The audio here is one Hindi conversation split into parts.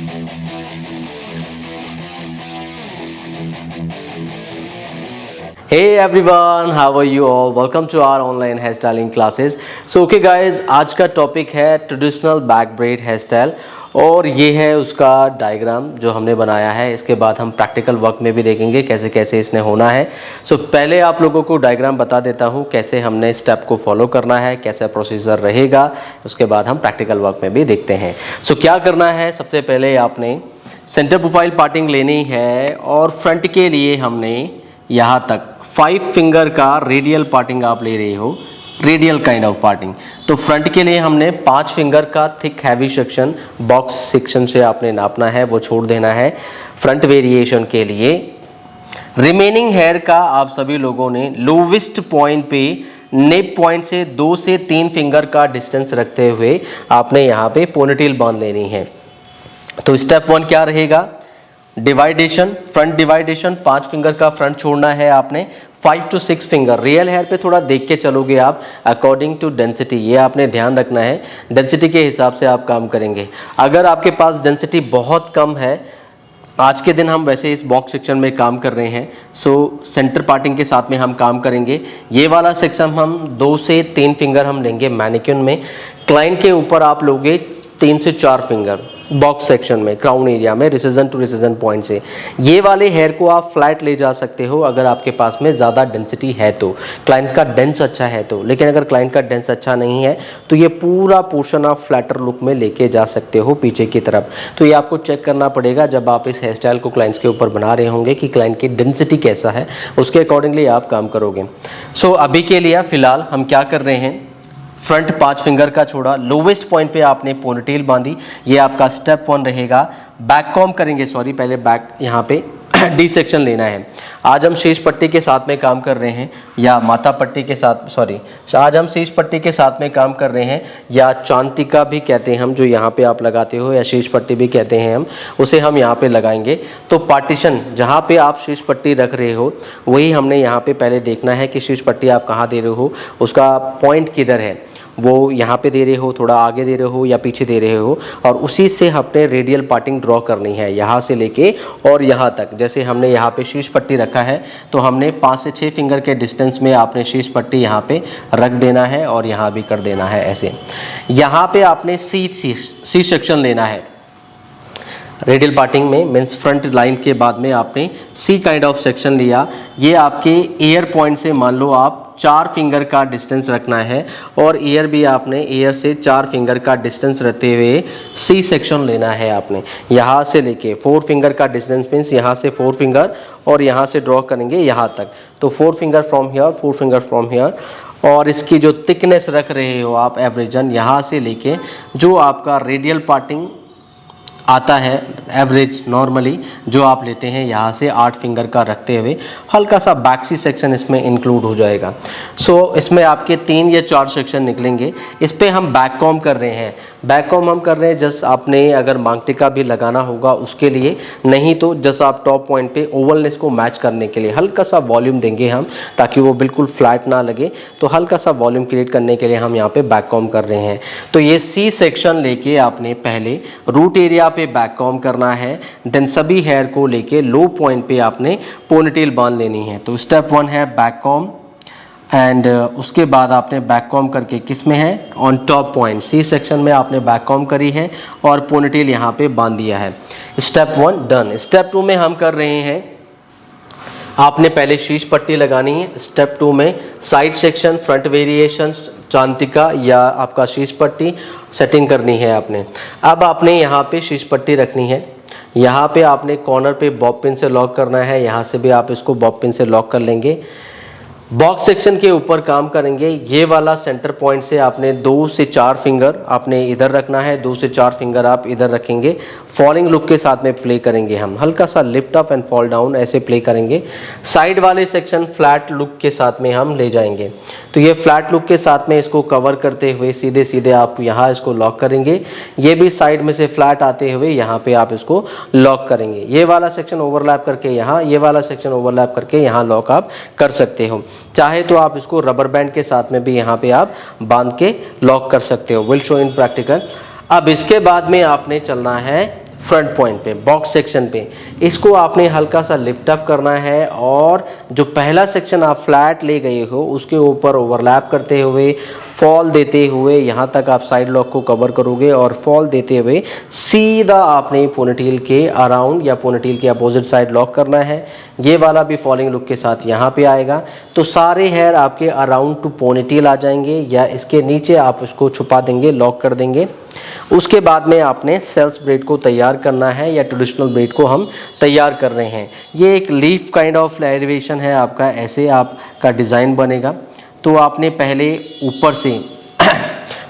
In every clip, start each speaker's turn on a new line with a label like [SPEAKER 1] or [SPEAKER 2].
[SPEAKER 1] Hey everyone, how are you all? Welcome to our online hairstyling classes. So okay guys, आज का टॉपिक है traditional back braid hair style और ये है उसका डायग्राम जो हमने बनाया है। इसके बाद हम प्रैक्टिकल वर्क में भी देखेंगे कैसे कैसे इसने होना है। सो पहले आप लोगों को डायग्राम बता देता हूँ कैसे हमने स्टेप को फॉलो करना है, कैसा प्रोसीजर रहेगा। उसके बाद हम प्रैक्टिकल वर्क में भी देखते हैं। सो क्या करना है, सबसे पहले आपने सेंटर प्रोफाइल पार्टिंग लेनी है और फ्रंट के लिए हमने यहाँ तक 5 फिंगर का रेडियल पार्टिंग आप ले रहे हो, रेडियल काइंड ऑफ पार्टिंग। तो फ्रंट के लिए हमने 5 फिंगर का thick heavy section box section से आपने नापना है, वो छोड़ देना है फ्रंट वेरिएशन के लिए। रिमेनिंग हेयर का आप सभी लोगों ने लोवेस्ट पॉइंट पे नेप पॉइंट से 2 से 3 फिंगर का डिस्टेंस रखते हुए आपने यहाँ पे पोनीटेल बांध लेनी है। तो स्टेप 1 क्या रहेगा, डिवाइडेशन, फ्रंट डिवाइडेशन 5 फिंगर का फ्रंट छोड़ना है आपने, 5 to 6 फिंगर। रियल हेयर पे थोड़ा देख के चलोगे आप अकॉर्डिंग टू डेंसिटी, ये आपने ध्यान रखना है, डेंसिटी के हिसाब से आप काम करेंगे। अगर आपके पास डेंसिटी बहुत कम है, आज के दिन हम वैसे इस बॉक्स सेक्शन में काम कर रहे हैं, सो सेंटर पार्टिंग के साथ में हम काम करेंगे। ये वाला सेक्शन हम 2 से 3 फिंगर हम लेंगे मैनिक्यून में। क्लाइंट के ऊपर आप लोगे 3 से 4 फिंगर बॉक्स सेक्शन में, क्राउन एरिया में रिसेजन टू रिसेजन पॉइंट से। ये वाले हेयर को आप फ्लैट ले जा सकते हो अगर आपके पास में ज़्यादा डेंसिटी है तो, क्लाइंट का डेंस अच्छा है तो। लेकिन अगर क्लाइंट का डेंस अच्छा नहीं है तो ये पूरा पोर्शन आप फ्लैटर लुक में लेके जा सकते हो पीछे की तरफ। तो ये आपको चेक करना पड़ेगा जब आप इस हेयर स्टाइल को क्लाइंट्स के ऊपर बना रहे होंगे कि क्लाइंट की डेंसिटी कैसा है, उसके अकॉर्डिंगली आप काम करोगे। सो अभी के लिए फ़िलहाल हम क्या कर रहे हैं, फ्रंट 5 फिंगर का छोड़ा, लोवेस्ट पॉइंट पे आपने पोनीटेल बांधी, ये आपका स्टेप 1 रहेगा। बैक कॉम्ब करेंगे, सॉरी पहले बैक यहाँ पे डी सेक्शन लेना है। आज हम शीश पट्टी के साथ में काम कर रहे हैं या माथा पट्टी के साथ, सॉरी आज हम शीश पट्टी के साथ में काम कर रहे हैं या चांटिका भी कहते हैं हम, जो यहाँ पे आप लगाते हो, या शीश पट्टी भी कहते हैं हम, उसे हम यहाँ पे लगाएंगे। तो पार्टीशन जहाँ पे आप शीश पट्टी रख रहे हो वही हमने यहाँ पे पहले देखना है कि शीश पट्टी आप कहाँ दे रहे हो, उसका पॉइंट किधर है, वो यहाँ पे दे रहे हो, थोड़ा आगे दे रहे हो या पीछे दे रहे हो, और उसी से अपने रेडियल पार्टिंग ड्रॉ करनी है यहाँ से लेके और यहाँ तक। जैसे हमने यहाँ पे शीश पट्टी रखा है तो हमने 5 से 6 फिंगर के डिस्टेंस में आपने शीश पट्टी यहाँ पे रख देना है और यहाँ भी कर देना है ऐसे। यहाँ पे आपने सी सेक्शन लेना है रेडियल पार्टिंग में, मीन्स फ्रंट लाइन के बाद में आपने सी काइंड ऑफ सेक्शन लिया। ये आपके ईयर पॉइंट से मान लो आप 4 फिंगर का डिस्टेंस रखना है और ईयर भी आपने ईयर से 4 फिंगर का डिस्टेंस रखते हुए सी सेक्शन लेना है आपने। यहाँ से लेके 4 फिंगर का डिस्टेंस, मीन्स यहाँ से 4 फिंगर और यहाँ से ड्रॉ करेंगे यहाँ तक। तो 4 finger from here, 4 finger from here, और इसकी जो थिकनेस रख रहे हो आप एवरेजन यहाँ से लेके जो आपका रेडियल पार्टिंग आता है एवरेज नॉर्मली जो आप लेते हैं यहाँ से 8 फिंगर का रखते हुए हल्का सा बैक्सी सेक्शन इसमें इंक्लूड हो जाएगा। सो इसमें आपके 3 या 4 सेक्शन निकलेंगे। इस पे हम बैक कॉम्ब कर रहे हैं, बैक कॉम्ब हम कर रहे हैं जस्ट आपने अगर मांग टिका भी लगाना होगा उसके लिए, नहीं तो जस्ट आप टॉप पॉइंट पे ओवलनेस को मैच करने के लिए हल्का सा वॉल्यूम देंगे हम, ताकि वो बिल्कुल फ्लैट ना लगे। तो हल्का सा वॉल्यूम क्रिएट करने के लिए हम यहाँ पे बैक कॉम्ब कर रहे हैं। तो ये सी सेक्शन लेके आपने पहले रूट एरिया पे बैक कॉम्ब करना है, देन सभी हेयर को लेके लो पॉइंट पे आपने पोनीटेल बांध लेनी है। तो स्टेप 1 है बैक कॉम्ब, एंड उसके बाद आपने बैक कॉम्ब करके किस में है, on top point C section में आपने बैक कॉम्ब करी है और पोनीटेल यहाँ पे बांध दिया है। Step 1 done. स्टेप 2 में हम कर रहे हैं, आपने पहले शीश पट्टी लगानी है। स्टेप 2 में साइड सेक्शन, फ्रंट वेरिएशन, चांतिका या आपका शीश पट्टी सेटिंग करनी है आपने। अब आपने यहाँ पे शीश पट्टी रखनी है, यहाँ पे आपने कॉर्नर पे बॉब पिन से लॉक करना है, यहाँ से भी आप इसको बॉब पिन से लॉक कर लेंगे। बॉक्स सेक्शन के ऊपर काम करेंगे, ये वाला सेंटर पॉइंट से आपने 2 से 4 फिंगर आपने इधर रखना है, 2 से 4 फिंगर आप इधर रखेंगे। फॉलिंग लुक के साथ में प्ले करेंगे हम, हल्का सा lift up and fall down ऐसे प्ले करेंगे। साइड वाले सेक्शन फ्लैट लुक के साथ में हम ले जाएंगे। तो ये फ्लैट लुक के साथ में इसको कवर करते हुए सीधे सीधे आप यहाँ इसको लॉक करेंगे। ये भी साइड में से फ्लैट आते हुए यहाँ पे आप इसको लॉक करेंगे। ये वाला सेक्शन ओवरलैप करके यहाँ, ये वाला सेक्शन ओवरलैप करके यहाँ लॉक आप कर सकते हो। चाहे तो आप इसको रबर बैंड के साथ में भी यहाँ पे आप बांध के लॉक कर सकते हो। Will show in practical. अब इसके बाद में आपने चलना है फ्रंट पॉइंट पे, बॉक्स सेक्शन पे, इसको आपने हल्का सा लिफ्ट अप करना है और जो पहला सेक्शन आप फ्लैट ले गए हो उसके ऊपर ओवरलैप करते हुए, फॉल देते हुए यहाँ तक आप साइड लॉक को कवर करोगे और फॉल देते हुए सीधा आपने पोनीटेल के अराउंड या पोनीटेल के अपोजिट साइड लॉक करना है। ये वाला भी फॉलिंग लुक के साथ यहाँ पे आएगा, तो सारे हेयर आपके अराउंड टू पोनीटेल आ जाएंगे या इसके नीचे आप उसको छुपा देंगे, लॉक कर देंगे। उसके बाद में आपने सेल्स ब्रेड को तैयार करना है या ट्रेडिशनल ब्रेड को हम तैयार कर रहे हैं। ये एक लीफ काइंड ऑफ एलिवेशन है आपका, ऐसे आपका डिज़ाइन बनेगा। तो आपने पहले ऊपर से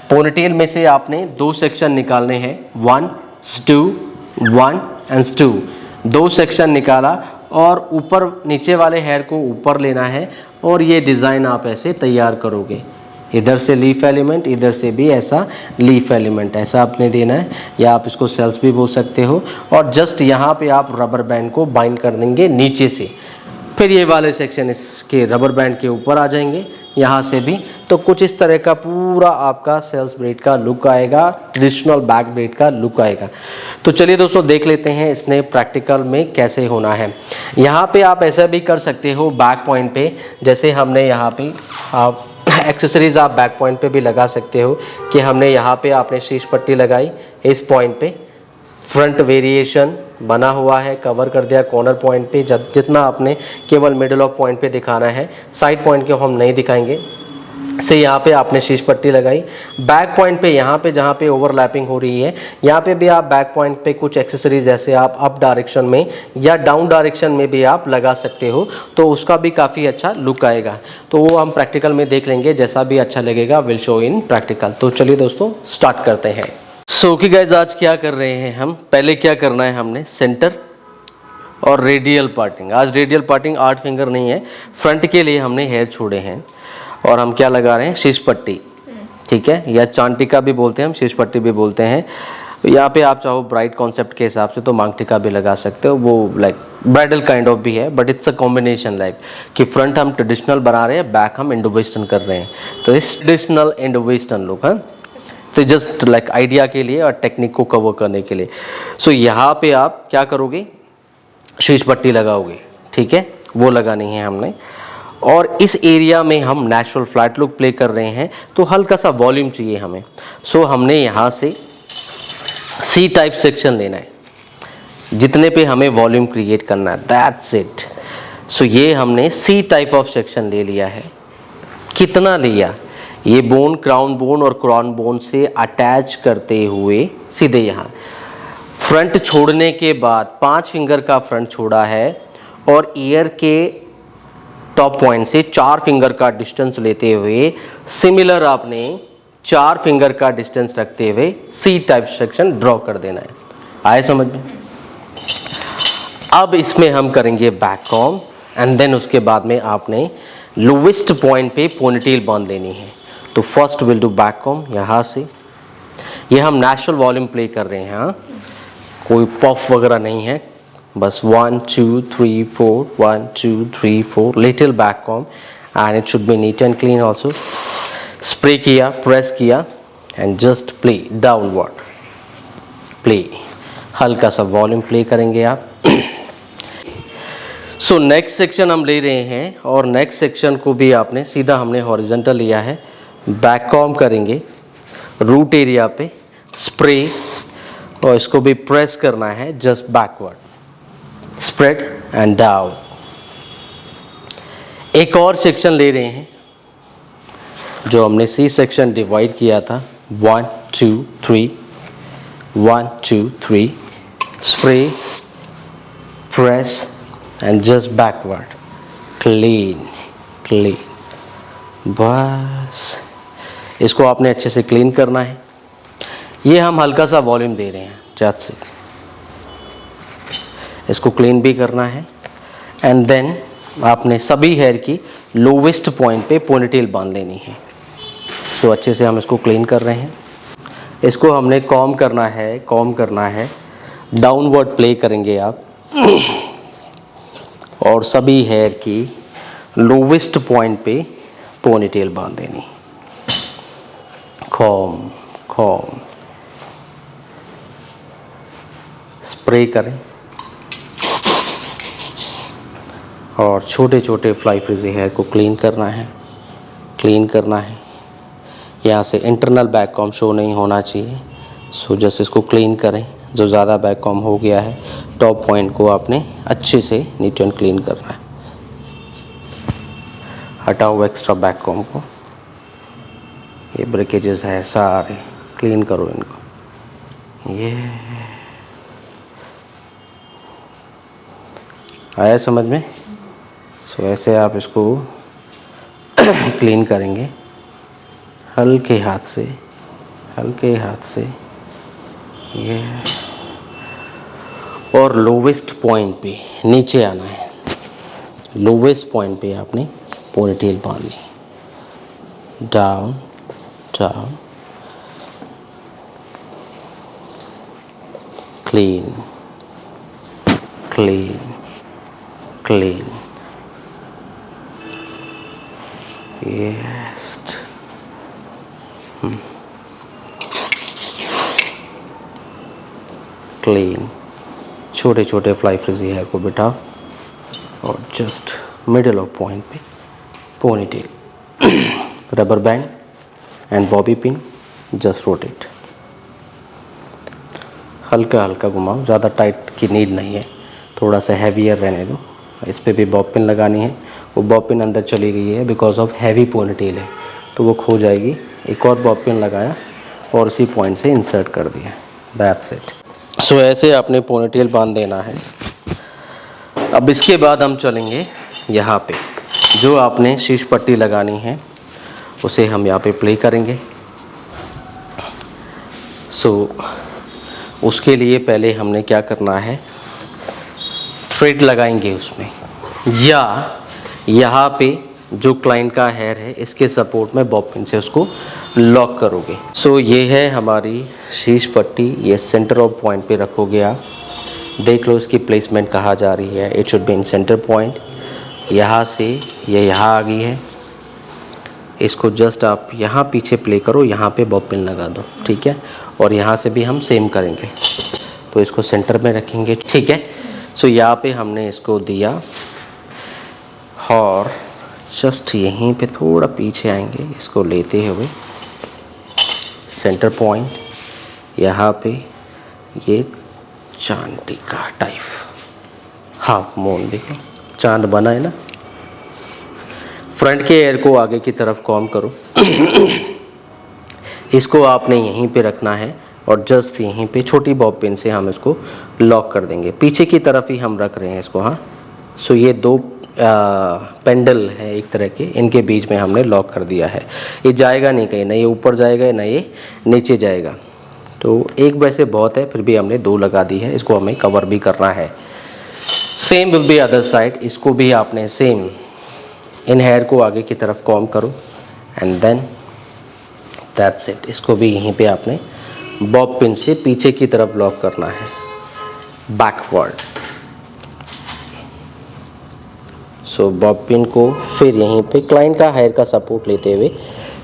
[SPEAKER 1] पोनीटेल में से आपने 2 सेक्शन निकालने हैं, 1 2 1 एंड 2, 2 सेक्शन निकाला और ऊपर नीचे वाले हेयर को ऊपर लेना है और ये डिज़ाइन आप ऐसे तैयार करोगे। इधर से लीफ एलिमेंट, इधर से भी ऐसा लीफ एलिमेंट, ऐसा आपने देना है, या आप इसको सेल्स भी बोल सकते हो। और जस्ट यहाँ पे आप रबर बैंड को बाइंड कर देंगे नीचे से, फिर ये वाले सेक्शन इसके रबर बैंड के ऊपर आ जाएंगे यहाँ से भी। तो कुछ इस तरह का पूरा आपका सेल्स ब्रेड का लुक आएगा, ट्रेडिशनल बैक ब्रेड का लुक आएगा। तो चलिए दोस्तों देख लेते हैं इसने प्रैक्टिकल में कैसे होना है। यहाँ पे आप ऐसा भी कर सकते हो बैक पॉइंट पे, जैसे हमने यहाँ पे आप एक्सेसरीज आप बैक पॉइंट पे भी लगा सकते हो कि हमने यहाँ पे आपने शीश पट्टी लगाई इस पॉइंट पे, फ्रंट वेरिएशन बना हुआ है, कवर कर दिया कॉर्नर पॉइंट पे, जितना आपने केवल मिडल ऑफ पॉइंट पे दिखाना है, साइड पॉइंट के हम नहीं दिखाएंगे। से यहाँ पे आपने शीश पट्टी लगाई, बैक पॉइंट पे यहाँ पे जहाँ पे ओवरलैपिंग हो रही है यहाँ पे भी आप बैक पॉइंट पे कुछ एक्सेसरीज जैसे आप अप डायरेक्शन में या डाउन डायरेक्शन में भी आप लगा सकते हो, तो उसका भी काफ़ी अच्छा लुक आएगा। तो वो हम प्रैक्टिकल में देख लेंगे, जैसा भी अच्छा लगेगा विल शो इन प्रैक्टिकल। तो चलिए दोस्तों स्टार्ट करते हैं। सो कि गाइस आज क्या कर रहे हैं हम, पहले क्या करना है हमने सेंटर और रेडियल पार्टिंग। आज रेडियल पार्टिंग 8 फिंगर नहीं है, फ्रंट के लिए हमने हेयर छोड़े हैं और हम क्या लगा रहे हैं, शीश पट्टी, ठीक है, या चांद टिका भी बोलते हैं हम, शीश पट्टी भी बोलते हैं। यहाँ पे आप चाहो ब्राइट कॉन्सेप्ट के हिसाब से तो मांग टिका भी लगा सकते हो, वो लाइक ब्राइडल काइंड ऑफ भी है, but it's a combination like कि फ्रंट हम ट्रेडिशनल बना रहे हैं, बैक हम इंडो वेस्टर्न कर रहे हैं, तो इस ट्रेडिशनल इंडो वेस्टर्न लुक। हाँ, तो जस्ट लाइक आइडिया के लिए और टेक्निक को कवर करने के लिए। सो यहाँ पे आप क्या करोगे, शीश पट्टी लगाओगे, ठीक है, वो लगानी है हमने। और इस एरिया में हम नेचुरल फ्लैट लुक प्ले कर रहे हैं, तो हल्का सा वॉल्यूम चाहिए हमें। सो हमने यहाँ से सी टाइप सेक्शन लेना है, जितने पे हमें वॉल्यूम क्रिएट करना है, दैट्स इट। सो ये हमने सी टाइप ऑफ सेक्शन ले लिया है। कितना लिया, ये बोन, क्राउन बोन और क्रॉन बोन से अटैच करते हुए सीधे यहाँ फ्रंट छोड़ने के बाद 5 फिंगर का फ्रंट छोड़ा है और ईयर के टॉप पॉइंट से 4 फिंगर का डिस्टेंस लेते हुए सिमिलर आपने 4 फिंगर का डिस्टेंस रखते हुए सी टाइप सेक्शन ड्रॉ कर देना है। आए समझ में? अब इसमें हम करेंगे बैक कॉम एंड देन उसके बाद में आपने लोवेस्ट पॉइंट पे पोनीटेल बांध लेनी है। तो first will do back com, यहाँ से ये हम नेचुरल वॉल्यूम प्ले कर रहे हैं, हाँ, कोई पफ वगैरह नहीं है, बस 1 2 3 4 1 2 3 4 little back com and it should be NEET and clean also. Spray किया, प्रेस किया and just play downward, play, हल्का सा वॉल्यूम प्ले करेंगे आप। सो नेक्स्ट सेक्शन हम ले रहे हैं और नेक्स्ट सेक्शन को भी आपने सीधा हमने हॉरिजॉन्टल लिया है, बैक कॉम करेंगे रूट एरिया पे, स्प्रे, और इसको भी प्रेस करना है just backward, spread and down. एक और सेक्शन ले रहे हैं जो हमने सी सेक्शन डिवाइड किया था, 1 2 3 1 2 3, spray, press and just backward, clean clean. बस इसको आपने अच्छे से क्लीन करना है। ये हम हल्का सा वॉल्यूम दे रहे हैं जस्ट से, इसको क्लीन भी करना है एंड देन आपने सभी हेयर की लोवेस्ट पॉइंट पे पोनीटेल बांध लेनी है। सो अच्छे से हम इसको क्लीन कर रहे हैं। इसको हमने कॉम करना है, कॉम करना है, डाउनवर्ड प्ले करेंगे आप और सभी हेयर की लोवेस्ट पॉइंट पे पोनीटेल बांध देनी, कॉम कॉम। स्प्रे करें और छोटे छोटे फ्लाई फ्रिजी हेयर को क्लीन करना है, क्लीन करना है। यहाँ से इंटरनल बैक कॉम शो नहीं होना चाहिए। सो जस्ट इसको क्लीन करें। जो ज़्यादा बैक कॉम हो गया है, टॉप पॉइंट को आपने अच्छे से नीट एंड क्लीन करना है। हटाओ एक्स्ट्रा बैक कॉम को, ये ब्रेकेजेस है सारे, क्लीन करो इनको। ये आया समझ में? सो ऐसे आप इसको क्लीन करेंगे हल्के हाथ से, हल्के हाथ से। ये और लोवेस्ट पॉइंट पे नीचे आना है। लोवेस्ट पॉइंट पे आपने पोनीटेल बांधनी। Down down, clean clean clean. Yes, clean. छोटे छोटे फ्लाई फ्रिजी हेयर को बिठाओ और जस्ट मिडल ऑफ पॉइंट पे ponytail. Rubber band and bobby pin, just rotate. हल्का हल्का घुमाओ, ज़्यादा टाइट की नीड नहीं है, थोड़ा सा हैवियर रहने दो। इस पे भी बॉब पिन लगानी है। वो बॉब पिन अंदर चली गई है बिकॉज ऑफ हैवी पोनीटेल है, तो वो खो जाएगी। एक और बॉब पिन लगाया और उसी पॉइंट से इंसर्ट कर दिया। That's it. सो ऐसे आपने पोनीटेल बांध देना है। अब इसके बाद हम चलेंगे यहाँ पे, जो आपने शीश पट्टी लगानी है उसे हम यहाँ पे प्ले करेंगे। सो उसके लिए पहले हमने क्या करना है, थ्रेड लगाएंगे उसमें, या यहाँ पे जो क्लाइंट का हेयर है इसके सपोर्ट में बॉब पिन से उसको लॉक करोगे। सो ये है हमारी शीश पट्टी, ये सेंटर ऑफ पॉइंट पे रखोगे आप। देख लो इसकी प्लेसमेंट कहाँ जा रही है। It should be in centre point. यहाँ से ये यहाँ आ गई है, इसको जस्ट आप यहाँ पीछे प्ले करो, यहाँ पे बॉब पिन लगा दो, ठीक है। और यहाँ से भी हम सेम करेंगे, तो इसको सेंटर में रखेंगे, ठीक है। सो यहाँ पे हमने इसको दिया और जस्ट यहीं पे थोड़ा पीछे आएंगे, इसको लेते हुए सेंटर पॉइंट। यहाँ पे ये चांद टीका टाइप हाफ मून, देखो चांद बना है ना। फ्रंट के एयर को आगे की तरफ कॉम करो। इसको आपने यहीं पे रखना है और जस्ट यहीं पे छोटी बॉब पिन से हम इसको लॉक कर देंगे। पीछे की तरफ ही हम रख रहे हैं इसको, हाँ। सो ये दो पेंडल है एक तरह के, इनके बीच में हमने लॉक कर दिया है। ये जाएगा नहीं कहीं, ना ये ऊपर जाएगा ना ये नीचे जाएगा। तो एक वैसे बहुत है, फिर भी हमने दो लगा दी है। इसको हमें कवर भी करना है। Same will be other side. इसको भी आपने सेम इन हेयर को आगे की तरफ कॉम करो एंड देन दैट्स इट। इसको भी यहीं पे आपने बॉब पिन से पीछे की तरफ लॉक करना है, बैकवर्ड। सो बॉब पिन को फिर यहीं पे क्लाइंट का हेयर का सपोर्ट लेते हुए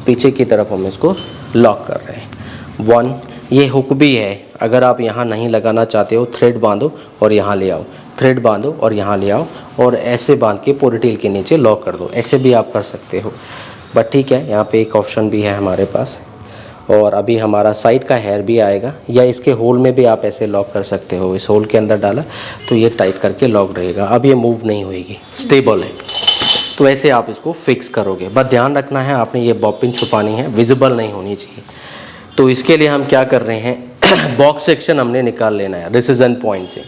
[SPEAKER 1] पीछे की तरफ हम इसको लॉक कर रहे हैं। वन, ये हुक भी है, अगर आप यहाँ नहीं लगाना चाहते हो, थ्रेड बांधो और यहाँ ले आओ, थ्रेड बांधो और यहाँ ले आओ और ऐसे बांध के पोनीटेल के नीचे लॉक कर दो। ऐसे भी आप कर सकते हो, बट ठीक है, यहाँ पे एक ऑप्शन भी है हमारे पास। और अभी हमारा साइड का हेयर भी आएगा, या इसके होल में भी आप ऐसे लॉक कर सकते हो। इस होल के अंदर डाला तो ये टाइट करके लॉक रहेगा। अब ये मूव नहीं होएगी, स्टेबल है। तो ऐसे आप इसको फिक्स करोगे। बस ध्यान रखना है, आपने ये बॉब पिन छुपानी है, विजिबल नहीं होनी चाहिए। तो इसके लिए हम क्या कर रहे हैं, बॉक्स सेक्शन हमने निकाल लेना है रिसीजन पॉइंट से,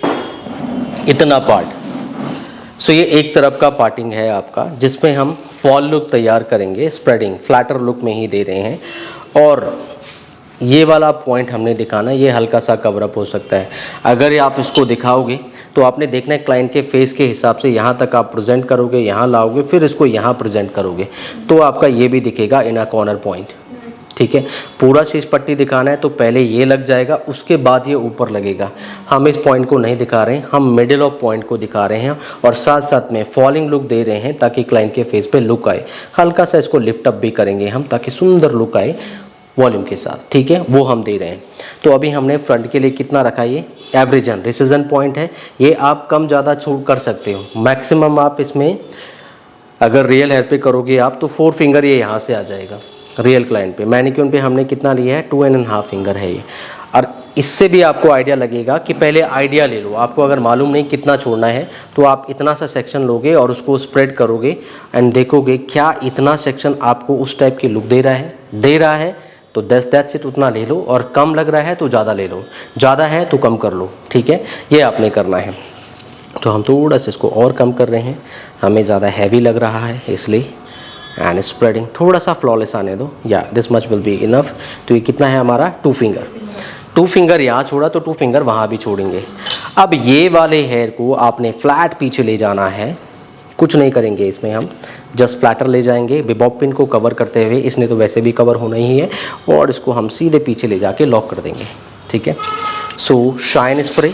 [SPEAKER 1] इतना पार्ट। सो ये एक तरफ का पार्टिंग है आपका, जिसमें हम फॉल लुक तैयार करेंगे, स्प्रेडिंग फ्लैटर लुक में ही दे रहे हैं। और ये वाला पॉइंट हमने दिखाना है, ये हल्का सा कवर अप हो सकता है। अगर आप इसको दिखाओगे तो आपने देखना है क्लाइंट के फेस के हिसाब से यहाँ तक आप प्रेजेंट करोगे, यहाँ लाओगे, फिर इसको यहाँ प्रेजेंट करोगे, तो आपका ये भी दिखेगा इन अ कॉर्नर पॉइंट, ठीक है। पूरा शीश पट्टी दिखाना है तो पहले ये लग जाएगा, उसके बाद ये ऊपर लगेगा। हम इस पॉइंट को नहीं दिखा रहे हैं, हम मिडिल ऑफ पॉइंट को दिखा रहे हैं और साथ साथ में फॉलिंग लुक दे रहे हैं ताकि क्लाइंट के फेस पे लुक आए। हल्का सा इसको लिफ्ट अप भी करेंगे हम ताकि सुंदर लुक आए वॉल्यूम के साथ, ठीक है, वो हम दे रहे हैं। तो अभी हमने फ्रंट के लिए कितना रखा, ये एवरेजन रिसीजन पॉइंट है, ये आप कम ज़्यादा छूट कर सकते हो। मैक्सिमम आप इसमें अगर रियल हेयर पे करोगे आप तो 4 फिंगर ये यहाँ से आ जाएगा रियल क्लाइंट पे। मैनिक्यून पे हमने कितना लिया है, 2.5 फिंगर है ये। और इससे भी आपको आइडिया लगेगा कि पहले आइडिया ले लो, आपको अगर मालूम नहीं कितना छोड़ना है तो आप इतना सा सेक्शन लोगे और उसको स्प्रेड करोगे एंड देखोगे क्या इतना सेक्शन आपको उस टाइप की लुक दे रहा है तो दैट्स इट, उतना ले लो। और कम लग रहा है तो ज़्यादा ले लो, ज़्यादा है तो कम कर लो, ठीक है, ये आपने करना है। तो हम थोड़ा सा इसको और कम कर रहे हैं, हमें ज़्यादा हैवी लग रहा है इसलिए। एंड स्प्रेडिंग थोड़ा सा फ्लॉलेस आने दो, या this much will be enough. तो ये कितना है हमारा 2 फिंगर, 2 फिंगर यहाँ छोड़ा तो 2 फिंगर वहाँ भी छोड़ेंगे। अब ये वाले हेयर को आपने फ्लैट पीछे ले जाना है, कुछ नहीं करेंगे इसमें, हम जस्ट फ्लैटर ले जाएंगे बिबॉप पिन को कवर करते हुए, इसने तो वैसे भी कवर होना ही है, और इसको हम सीधे पीछे ले जाके लॉक कर देंगे, ठीक है। सो शाइन स्प्रे।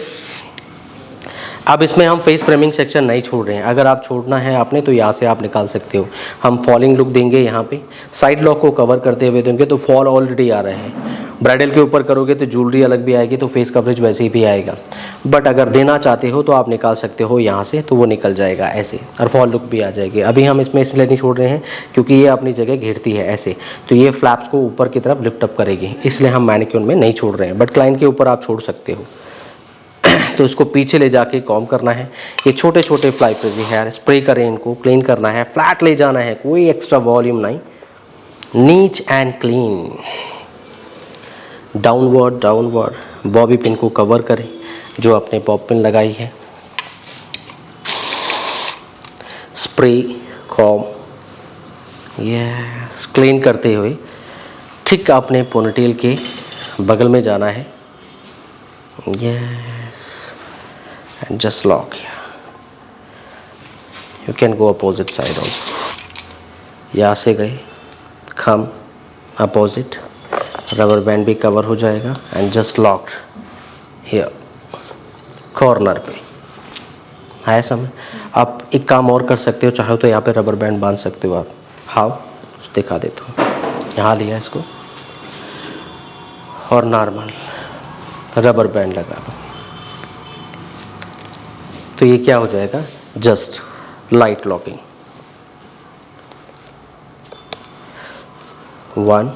[SPEAKER 1] अब इसमें हम फेस फ्रेमिंग सेक्शन नहीं छोड़ रहे हैं, अगर आप छोड़ना है आपने तो यहाँ से आप निकाल सकते हो। हम फॉलिंग लुक देंगे, यहाँ पे साइड लॉक को कवर करते हुए देंगे तो फॉल ऑलरेडी आ रहे हैं। ब्राइडल के ऊपर करोगे तो ज्वेलरी अलग भी आएगी तो फेस कवरेज वैसे ही भी आएगा, बट अगर देना चाहते हो तो आप निकाल सकते हो यहाँ से, तो वो निकल जाएगा ऐसे और फॉल लुक भी आ जाएगी। अभी हम इसमें इसलिए नहीं छोड़ रहे हैं क्योंकि ये अपनी जगह घेरती है ऐसे, तो ये फ्लैप्स को ऊपर की तरफ लिफ्ट अप करेगी, इसलिए हम मैनिक्यून में नहीं छोड़ रहे हैं, बट क्लाइंट के ऊपर आप छोड़ सकते हो। तो इसको पीछे ले जाके कॉम करना है। ये छोटे छोटे फ्लाई फ्रिजी हेयर स्प्रे करें, इनको क्लीन करना है, फ्लैट ले जाना है, कोई एक्स्ट्रा वॉल्यूम नहीं, नीच and clean. Downward bobby pin को कवर करें जो आपने बॉब पिन लगाई है। स्प्रे कॉम, यस, क्लीन करते हुए ठीक अपने पोनीटेल के बगल में जाना है, yes, and just lock here. You can go opposite side also. यहाँ से गए, खम अपोजिट, रबर बैंड भी कवर हो जाएगा and just locked here corner पे। है समझ? आप एक काम और कर सकते हो, चाहो तो यहाँ पे रबर बैंड बांध सकते हो आप। हाउ दिखा देता हूँ, यहाँ लिया इसको और नॉर्मल रबर बैंड लगा लो, तो ये क्या हो जाएगा, जस्ट लाइट लॉकिंग। 1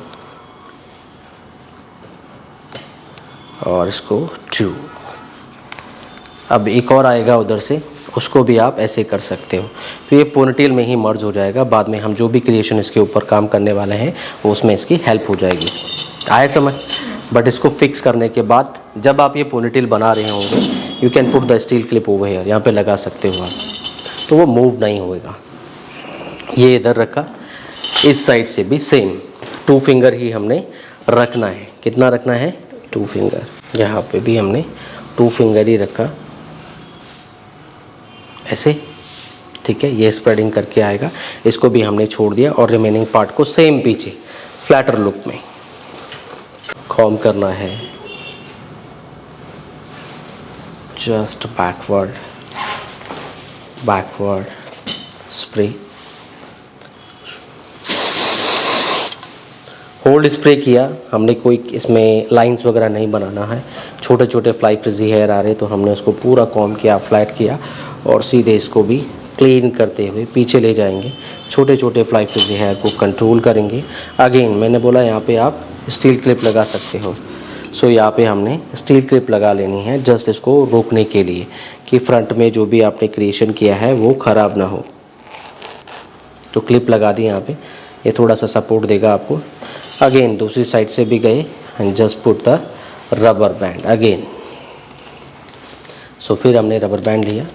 [SPEAKER 1] और इसको 2। अब एक और आएगा उधर से, उसको भी आप ऐसे कर सकते हो, तो ये पोनीटेल में ही मर्ज हो जाएगा। बाद में हम जो भी क्रिएशन इसके ऊपर काम करने वाले हैं वो उसमें इसकी हेल्प हो जाएगी। आए समझ? बट इसको फिक्स करने के बाद जब आप ये पोनीटेल बना रहे होंगे, you can put the steel clip over here, यहाँ पे लगा सकते हो आप, तो वो मूव नहीं होएगा। ये इधर रखा, इस साइड से भी सेम 2 फिंगर ही हमने रखना है। कितना रखना है? 2 फिंगर। यहाँ पे भी हमने 2 फिंगर ही रखा ऐसे, ठीक है। ये स्प्रेडिंग करके आएगा, इसको भी हमने छोड़ दिया और रिमेनिंग पार्ट को सेम पीछे फ्लैटर लुक में कॉम करना है, just backward spray, hold spray किया हमने, कोई इसमें लाइंस वगैरह नहीं बनाना है। छोटे छोटे फ्लाई फ्रिजी हेयर आ रहे तो हमने उसको पूरा कॉम किया, फ्लैट किया और सीधे इसको भी क्लीन करते हुए पीछे ले जाएंगे। छोटे छोटे फ्लाई फ्रिजी हेयर को कंट्रोल करेंगे। अगेन मैंने बोला यहाँ पे आप स्टील क्लिप लगा सकते हो, सो यहाँ पे हमने स्टील क्लिप लगा लेनी है जस्ट इसको रोकने के लिए कि फ्रंट में जो भी आपने क्रिएशन किया है वो ख़राब ना हो। तो क्लिप लगा दी यहाँ पे, ये थोड़ा सा सपोर्ट देगा आपको। अगेन दूसरी साइड से भी गए and just put the rubber band again. So फिर हमने रबर बैंड लिया,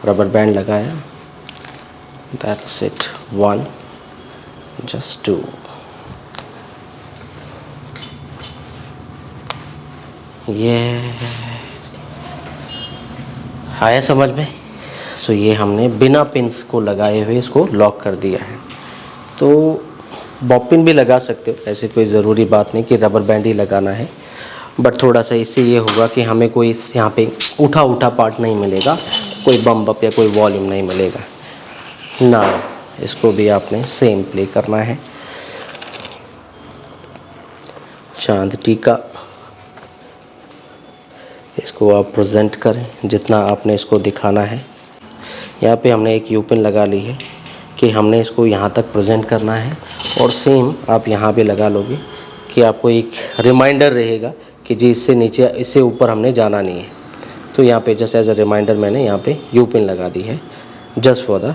[SPEAKER 1] रबर बैंड लगाया, दैट्स इट, 1 जस्ट 2। ये आया समझ में? सो ये हमने बिना पिन्स को लगाए हुए इसको लॉक कर दिया है। तो बॉब पिन भी लगा सकते हो, ऐसे कोई ज़रूरी बात नहीं कि रबर बैंड ही लगाना है, बट थोड़ा सा इससे ये होगा कि हमें कोई यहाँ पे उठा पार्ट नहीं मिलेगा, कोई बम बप या कोई वॉल्यूम नहीं मिलेगा ना। इसको भी आपने सेम प्ले करना है। चांद टीका, इसको आप प्रेजेंट करें जितना आपने इसको दिखाना है। यहाँ पे हमने एक यू पिन लगा ली है कि हमने इसको यहाँ तक प्रेजेंट करना है, और सेम आप यहाँ पे लगा लोगे कि आपको एक रिमाइंडर रहेगा कि जी इससे नीचे इससे ऊपर हमने जाना नहीं है। तो यहाँ पे जस्ट एज अ रिमाइंडर मैंने यहाँ पे यू पिन लगा दी है, जस्ट फॉर द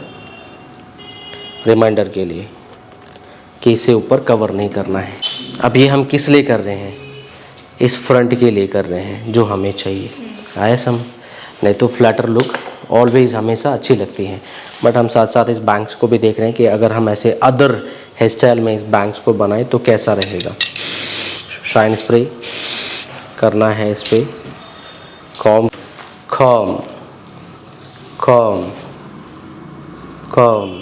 [SPEAKER 1] रिमाइंडर के लिए कि इससे ऊपर कवर नहीं करना है। अब ये हम किस लिए कर रहे हैं? इस फ्रंट के लिए कर रहे हैं जो हमें चाहिए। आया समझ? नहीं तो फ्लैटर लुक ऑलवेज हमेशा अच्छी लगती है, बट हम साथ साथ इस बैंक्स को भी देख रहे हैं कि अगर हम ऐसे अदर हेयर स्टाइल में इस बैंक्स को बनाएं तो कैसा रहेगा। शाइन स्प्रे करना है इस पर, कॉम कॉम कॉम कॉम।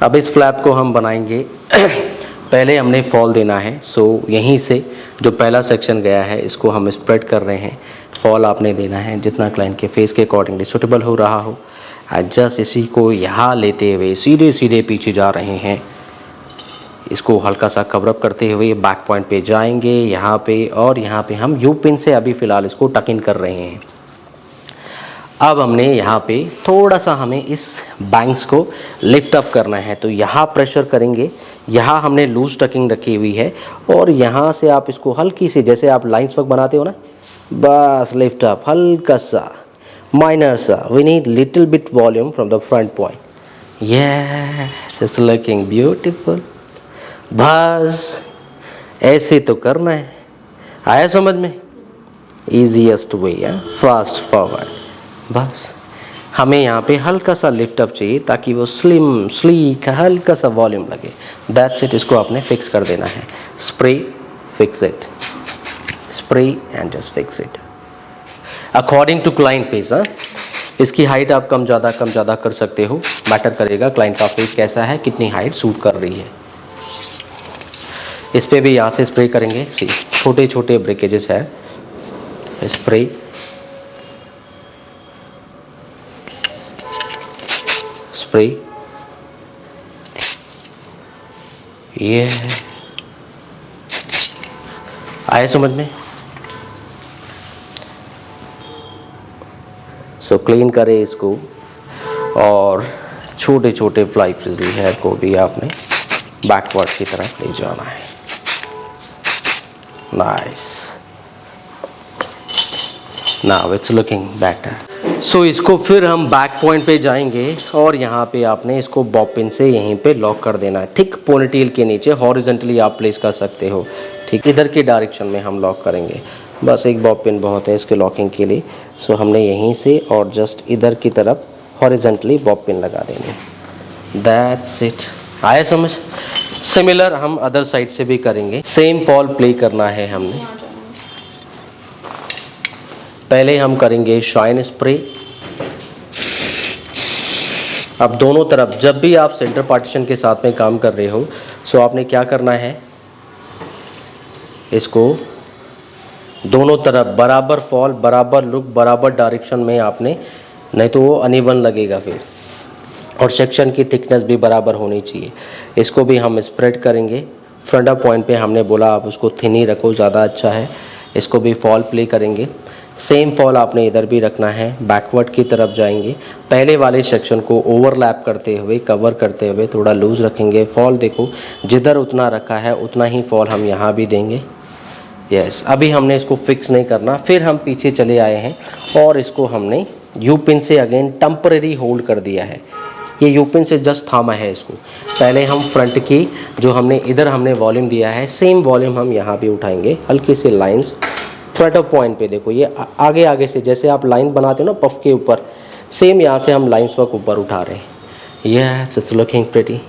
[SPEAKER 1] अब इस फ्लैप को हम बनाएंगे पहले हमने फॉल देना है। सो यहीं से जो पहला सेक्शन गया है इसको हम स्प्रेड कर रहे हैं। फॉल आपने देना है जितना क्लाइंट के फेस के अकॉर्डिंगली सूटेबल हो रहा हो। जस्ट इसी को यहाँ लेते हुए सीधे सीधे पीछे जा रहे हैं। इसको हल्का सा कवरअप करते हुए बैक पॉइंट पे जाएंगे यहाँ पे, और यहाँ पे हम यू पिन से अभी फ़िलहाल इसको टक इन कर रहे हैं। अब हमने यहाँ पे थोड़ा सा हमें इस बैंक्स को लिफ्ट अप करना है, तो यहाँ प्रेशर करेंगे। यहाँ हमने लूज टकिंग रखी हुई है, और यहाँ से आप इसको हल्की से, जैसे आप लाइन्स वर्क बनाते हो ना, बस लिफ्ट अप हल्का सा, माइनर सा। We need little bit volume from the front point. Yes, it's looking beautiful. बस ऐसे तो करना है। आया समझ में? ईजीएस्ट वे है, फास्ट फॉरवर्ड। बस हमें यहाँ पे हल्का सा लिफ्ट अप चाहिए ताकि वो स्लिम स्लीक हल्का सा वॉल्यूम लगे। That's it. इसको आपने फिक्स कर देना है। Spray, fix it, spray and just fix it according to client face. इसकी हाइट आप कम ज़्यादा कर सकते हो, मैटर करेगा क्लाइंट का फेस कैसा है, कितनी हाइट सूट कर रही है। इस पर भी यहाँ से स्प्रे करेंगे। सी छोटे छोटे ब्रेकेजेस है, स्प्रे, स्प्रे, ये है। आए समझ में? सो क्लीन करें इसको, और छोटे छोटे फ्लाई फ्रिजली हेयर को भी आपने बैकवर्ड की तरफ ले जाना है। Nice, now it's looking better. So इसको फिर हम बैक पॉइंट पे जाएंगे, और यहाँ पे आपने इसको बॉब पिन से यहीं पे लॉक कर देना है। ठीक पोनीटेल के नीचे हॉरिजॉन्टली आप प्लेस कर सकते हो। ठीक इधर की डायरेक्शन में हम लॉक करेंगे। बस एक बॉब पिन बहुत है इसके लॉकिंग के लिए। सो हमने यहीं से और जस्ट इधर की तरफ हॉरिजॉन्टली बॉब पिन लगा देंगे। That's it. आया समझ? सिमिलर हम अदर साइड से भी करेंगे। सेम फॉल प्ले करना है हमने। पहले हम करेंगे शाइन स्प्रे। अब दोनों तरफ जब भी आप सेंटर पार्टीशन के साथ में काम कर रहे हो, सो आपने क्या करना है, इसको दोनों तरफ बराबर फॉल, बराबर लुक, बराबर डायरेक्शन में आपने, नहीं तो वो अनइवन लगेगा फिर। और सेक्शन की थिकनेस भी बराबर होनी चाहिए। इसको भी हम स्प्रेड करेंगे। फ्रंट अप पॉइंट पे हमने बोला आप उसको थिन ही रखो, ज़्यादा अच्छा है। इसको भी फॉल प्ले करेंगे। सेम फॉल आपने इधर भी रखना है। बैकवर्ड की तरफ जाएंगे। पहले वाले सेक्शन को ओवरलैप करते हुए, कवर करते हुए थोड़ा लूज़ रखेंगे। फॉल देखो जिधर उतना रखा है उतना ही फॉल हम यहाँ भी देंगे। यस, अभी हमने इसको फिक्स नहीं करना। फिर हम पीछे चले आए हैं और इसको हमने यू पिन से अगेन टेम्परेरी होल्ड कर दिया है। ये यू पिन से जस्ट थामा है इसको। पहले हम फ्रंट की जो हमने इधर हमने वॉल्यूम दिया है, सेम वॉल्यूम हम यहाँ भी उठाएंगे। हल्की सी लाइंस फ्रंट ऑफ पॉइंट पे देखो, ये आगे आगे से जैसे आप लाइन बनाते हो ना पफ के ऊपर, सेम यहाँ से हम लाइंस वर्क ऊपर उठा रहे हैं। ये इट्स लुकिंग प्रीटी।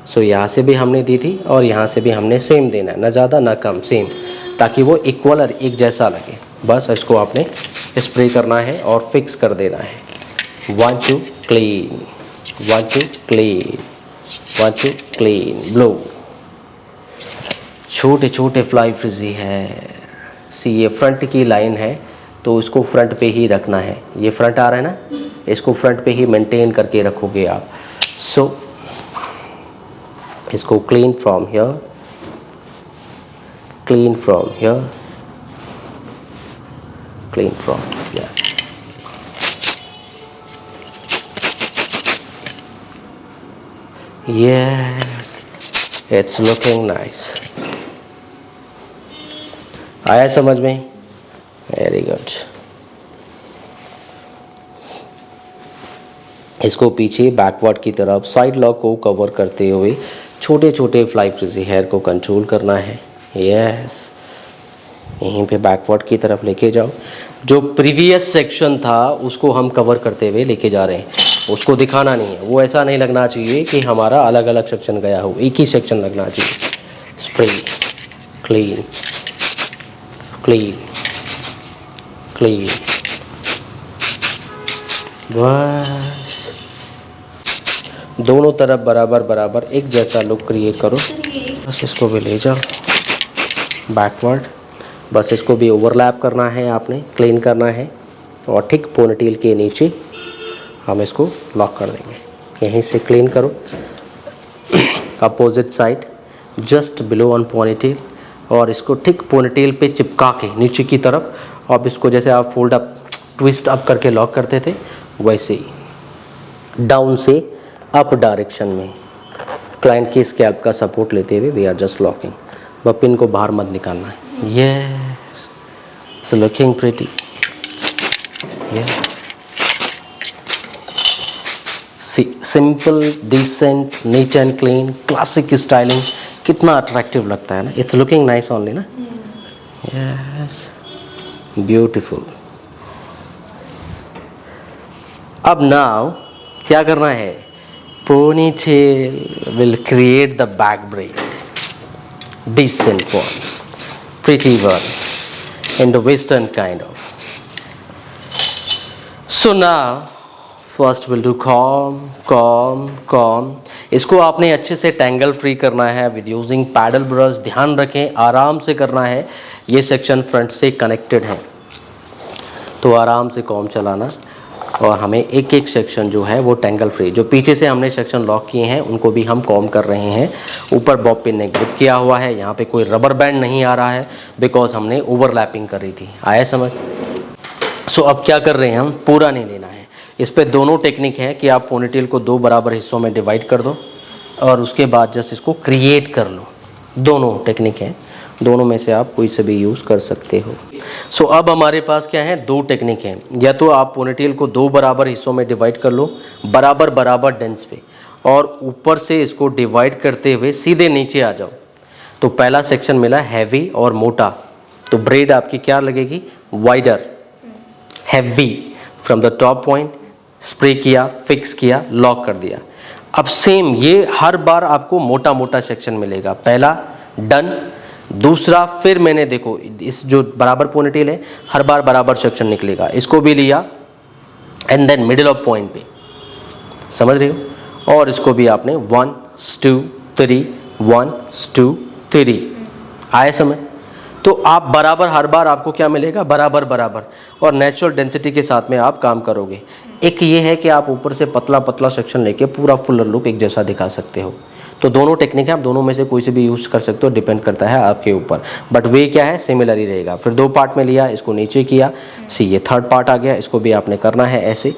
[SPEAKER 1] सो यहाँ से भी हमने दी थी और यहाँ से भी हमने सेम देना है, ना ज़्यादा ना कम, सेम, ताकि वो इक्वल और एक जैसा लगे। बस इसको आपने स्प्रे करना है और फिक्स कर देना है। 1 2 क्लीन, 1 2 क्लीन, 1 2 क्लीन, ब्लो। छोटे छोटे फ्लाई फ्रिजी है। सी ये फ्रंट की लाइन है तो इसको फ्रंट पे ही रखना है। ये फ्रंट आ रहा है ना, इसको फ्रंट पे ही मेंटेन करके रखोगे आप। सो इसको clean from here, clean from here, clean from. Yeah. Yes, it's looking nice. आया समझ में? Very good. इसको पीछे बैकवर्ड की तरफ साइड लॉक को कवर करते हुए छोटे छोटे फ्लाई फ्रिजी हेयर को कंट्रोल करना है. यस, यहीं पे बैकवर्ड की तरफ लेके जाओ. जो प्रीवियस सेक्शन था उसको हम कवर करते हुए लेके जा रहे हैं, उसको दिखाना नहीं है. वो ऐसा नहीं लगना चाहिए कि हमारा अलग अलग सेक्शन गया हो, एक ही सेक्शन लगना चाहिए. Spray clean clean clean. बस दोनों तरफ बराबर बराबर एक जैसा लुक क्रिएट करो. बस इसको भी ले जाओ बैकवर्ड. बस इसको भी ओवरलैप करना है, आपने क्लीन करना है. और ठीक पोनीटेल के नीचे हम इसको लॉक कर देंगे. यहीं से क्लीन करो. Opposite side just below on ponytail, और इसको ठीक पोनीटेल पे चिपका के नीचे की तरफ. अब इसको जैसे आप फोल्ड अप ट्विस्ट अप करके लॉक करते थे वैसे ही डाउन से अप डायरेक्शन में क्लाइंट की स्कैल्प का सपोर्ट लेते हुए वी आर जस्ट लॉकिंग. वह पिन को बाहर मत निकालना है. Yes, it's looking pretty. Simple, decent, neat and clean, classic styling. कितना अट्रैक्टिव लगता है ना. इट्स लुकिंग नाइस ओनली ना. Yes, beautiful. अब नाउ क्या करना है? Ponytail will create the back bread. Decent one, pretty one, in the western kind of. So now first we'll do comb, comb, comb. इसको आपने अच्छे से टैंगल फ्री करना है विद यूजिंग पैडल ब्रश. ध्यान रखें, आराम से करना है. ये सेक्शन फ्रंट से कनेक्टेड है तो आराम से कॉम्ब चलाना. और हमें एक एक सेक्शन जो है वो टैंगल फ्री, जो पीछे से हमने सेक्शन लॉक किए हैं उनको भी हम कॉम्ब कर रहे हैं. ऊपर बॉब पिन ने ग्रिप किया हुआ है. यहाँ पे कोई रबर बैंड नहीं आ रहा है बिकॉज हमने ओवरलैपिंग करी थी. आया समझ? सो अब क्या कर रहे हैं हम? पूरा नहीं लेना है. इस पे दोनों टेक्निक है कि आप पोनीटेल को दो बराबर हिस्सों में डिवाइड कर दो और उसके बाद जस्ट इसको क्रिएट कर लो. दोनों टेक्निक है, दोनों में से आप कोई से भी यूज़ कर सकते हो. सो अब हमारे पास क्या है? दो टेक्निक हैं. या तो आप पोनीटेल को दो बराबर हिस्सों में डिवाइड कर लो बराबर बराबर डेंस पे, और ऊपर से इसको डिवाइड करते हुए सीधे नीचे आ जाओ. तो पहला सेक्शन मिला हैवी और मोटा, तो ब्रेड आपकी क्या लगेगी? Wider, heavy from the top point. Spray किया, फिक्स किया, लॉक कर दिया. अब सेम ये हर बार आपको मोटा मोटा सेक्शन मिलेगा. पहला डन, दूसरा फिर मैंने देखो इस जो बराबर पोनीटेल है हर बार बराबर सेक्शन निकलेगा. इसको भी लिया and then middle of point पे, समझ रहे हो? और इसको भी आपने 1 2 3 1 2 3. आए समझ? तो आप बराबर हर बार आपको क्या मिलेगा? बराबर बराबर, और नेचुरल डेंसिटी के साथ में आप काम करोगे. एक ये है कि आप ऊपर से पतला पतला सेक्शन लेके पूरा फुल लुक एक जैसा दिखा सकते हो. तो दोनों टेक्निक है, आप दोनों में से कोई से भी यूज़ कर सकते हो, डिपेंड करता है आपके ऊपर. बट वे क्या है? सिमिलर ही रहेगा. फिर दो पार्ट में लिया, इसको नीचे किया. सी ये थर्ड पार्ट आ गया, इसको भी आपने करना है ऐसे.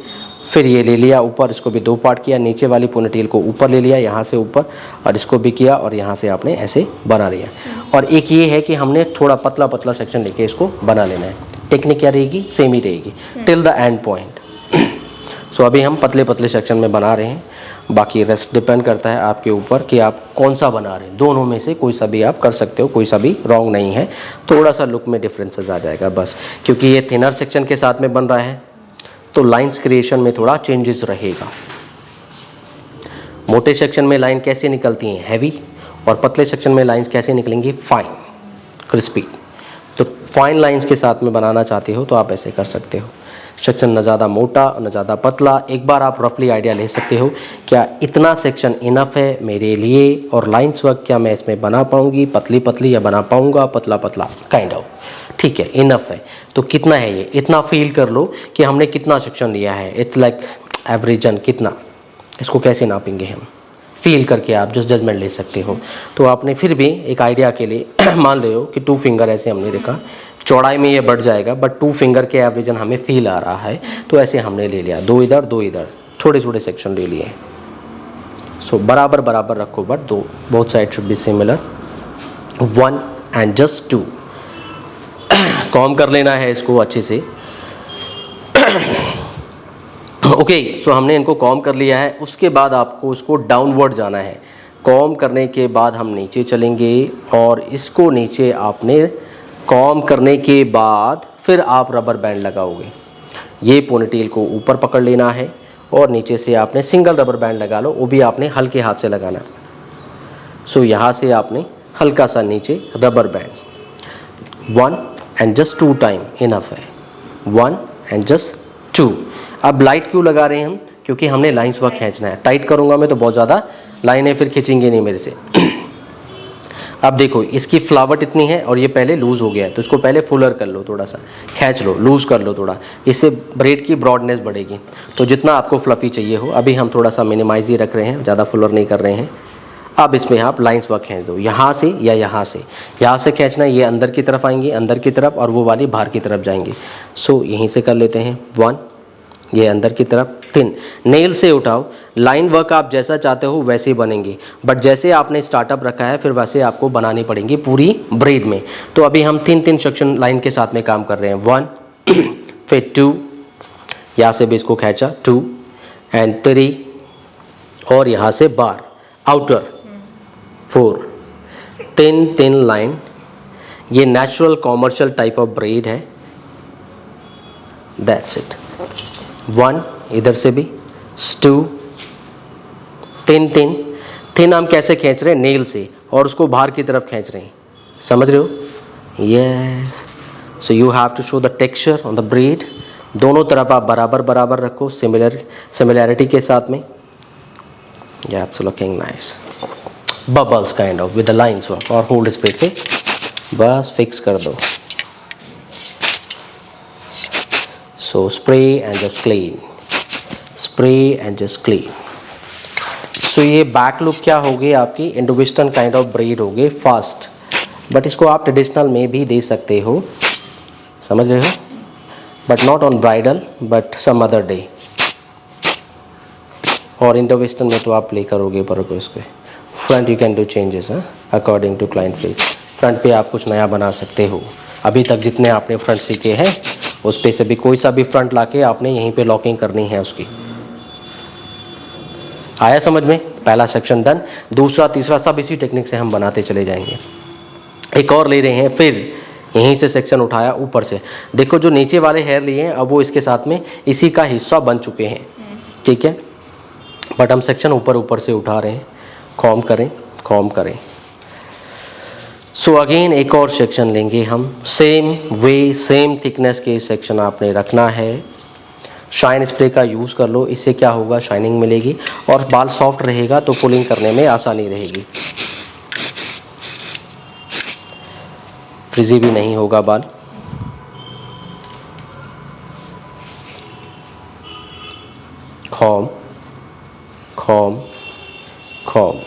[SPEAKER 1] फिर ये ले लिया ऊपर, इसको भी दो पार्ट किया. नीचे वाली पोनीटेल को ऊपर ले लिया यहाँ से ऊपर, और इसको भी किया, और यहाँ से आपने ऐसे बना लिया. और एक ये है कि हमने थोड़ा पतला पतला सेक्शन लेके इसको बना लेना है. टेक्निक क्या रहेगी? सेम ही रहेगी टिल द एंड पॉइंट. सो अभी हम पतले पतले सेक्शन में बना रहे हैं. बाकी रेस्ट डिपेंड करता है आपके ऊपर कि आप कौन सा बना रहे हैं. दोनों में से कोई सा भी आप कर सकते हो, कोई सा भी रॉन्ग नहीं है. थोड़ा सा लुक में डिफरेंसेस आ जाएगा बस, क्योंकि ये थिनर सेक्शन के साथ में बन रहा है तो लाइंस क्रिएशन में थोड़ा चेंजेस रहेगा. मोटे सेक्शन में लाइन कैसे निकलती हैं? हैवी. और पतले सेक्शन में लाइंस कैसे निकलेंगी? Fine, crispy. तो फाइन लाइंस के साथ में बनाना चाहते हो तो आप ऐसे कर सकते हो. सेक्शन न ज़्यादा मोटा न ज़्यादा पतला. एक बार आप रफली आइडिया ले सकते हो क्या इतना सेक्शन इनफ है मेरे लिए, और लाइंस वर्क क्या मैं इसमें बना पाऊँगी पतली पतली, या बना पाऊँगा पतला पतला, काइंड ऑफ. ठीक है, इनफ है. तो कितना है ये? इतना फील कर लो कि हमने कितना सेक्शन लिया है. इट्स लाइक एवरेजन कितना. इसको कैसे नापेंगे हम? फील करके आप जस्ट जजमेंट ले सकते हो. तो आपने फिर भी एक आइडिया के लिए मान रहे हो कि 2 फिंगर ऐसे हमने रखा, चौड़ाई में ये बढ़ जाएगा, बट 2 फिंगर के एवरेजन हमें फील आ रहा है, तो ऐसे हमने ले लिया, 2 इधर 2 इधर, छोटे छोटे सेक्शन ले लिए। सो बराबर बराबर रखो, बट दो, both side should be similar. 1 and just 2। Com कर लेना है इसको अच्छे से। ओके, सो हमने इनको कॉम कर लिया है। उसके बाद आपको उसको डाउनवर्ड जाना है। कॉम करने के बाद हम नीचे चलेंगे और इसको नीचे आपने कॉम करने के बाद फिर आप रबर बैंड लगाओगे। ये पोनीटेल को ऊपर पकड़ लेना है और नीचे से आपने सिंगल रबर बैंड लगा लो, वो भी आपने हल्के हाथ से लगाना। सो यहाँ से आपने हल्का सा नीचे rubber band. 1 and just 2 time enough है। 1 एंड जस्ट 2। अब लाइट क्यों लगा रहे हैं हम? क्योंकि हमने लाइंस वर्क खींचना है। टाइट करूँगा मैं तो बहुत ज़्यादा लाइनें फिर खींचेंगे नहीं मेरे से। अब देखो इसकी फ्लावट इतनी है और ये पहले लूज़ हो गया है, तो इसको पहले फुलर कर लो, थोड़ा सा खींच लो, लूज़ कर लो थोड़ा, इससे ब्रेड की ब्रॉडनेस बढ़ेगी। तो जितना आपको फ्लफ़ी चाहिए हो, अभी हम थोड़ा सा मिनिमाइज ही रख रहे हैं, ज़्यादा फुलर नहीं कर रहे हैं। अब इसमें आप लाइंस वर्क खींच दो, यहाँ से या यहाँ से खींचना, ये अंदर की तरफ आएंगी, अंदर की तरफ, और वो वाली बाहर की तरफ जाएंगी। सो यहीं से कर लेते हैं 1, ये अंदर की तरफ 3। नेल से उठाओ। लाइन वर्क आप जैसा चाहते हो वैसे ही बनेंगी, बट जैसे आपने स्टार्टअप रखा है फिर वैसे आपको बनानी पड़ेंगी पूरी ब्रेड में। तो अभी हम 3 सेक्शन लाइन के साथ में काम कर रहे हैं। 1 फिर 2, यहाँ से भी इसको खींचा 2 एंड 3, और यहाँ से बार आउटर 4, 3 लाइन। ये natural commercial type of braid है। That's it. 1 इधर से भी 2, 3 हम कैसे खींच रहे हैं? नेल से, और उसको बाहर की तरफ खींच रहे हैं। समझ रहे हो? Yes. So you have to show the texture on the bread. दोनों तरफ आप बराबर बराबर रखो, सिमिलैरिटी के साथ में। या it's looking nice. Bubbles kind of with the lines work, और होल्ड स्पेस से बस फिक्स कर दो। So spray and just clean, spray and just clean. So ये बैक लुक क्या होगी आपकी? Indo western kind of braid होगी, फास्ट। बट इसको आप ट्रेडिशनल में भी दे सकते हो, समझ रहे हो? But not on bridal, but some other day. और इंडो वेस्टर्न में तो आप प्ले करोगे पर को इसको। Front you can do changes according to client face. Front पे आप कुछ नया बना सकते हो। अभी तक जितने आपने फ्रंट सीखे हैं उस पे से भी कोई सा भी फ्रंट लाके आपने यहीं पे लॉकिंग करनी है उसकी। आया समझ में? पहला सेक्शन डन। दूसरा तीसरा सब इसी टेक्निक से हम बनाते चले जाएंगे। एक और ले रहे हैं, फिर यहीं से सेक्शन उठाया ऊपर से। देखो जो नीचे वाले हेयर लिए हैं अब वो इसके साथ में इसी का हिस्सा बन चुके हैं, ठीक है? बट हम सेक्शन ऊपर से उठा रहे हैं। कॉम करें, कॉम करें। सो अगेन एक और सेक्शन लेंगे हम, सेम वे सेम थिकनेस के सेक्शन आपने रखना है। शाइन स्प्रे का यूज़ कर लो, इससे क्या होगा? शाइनिंग मिलेगी और बाल सॉफ्ट रहेगा तो पुलिंग करने में आसानी रहेगी, फ्रिजी भी नहीं होगा बाल। Com com com,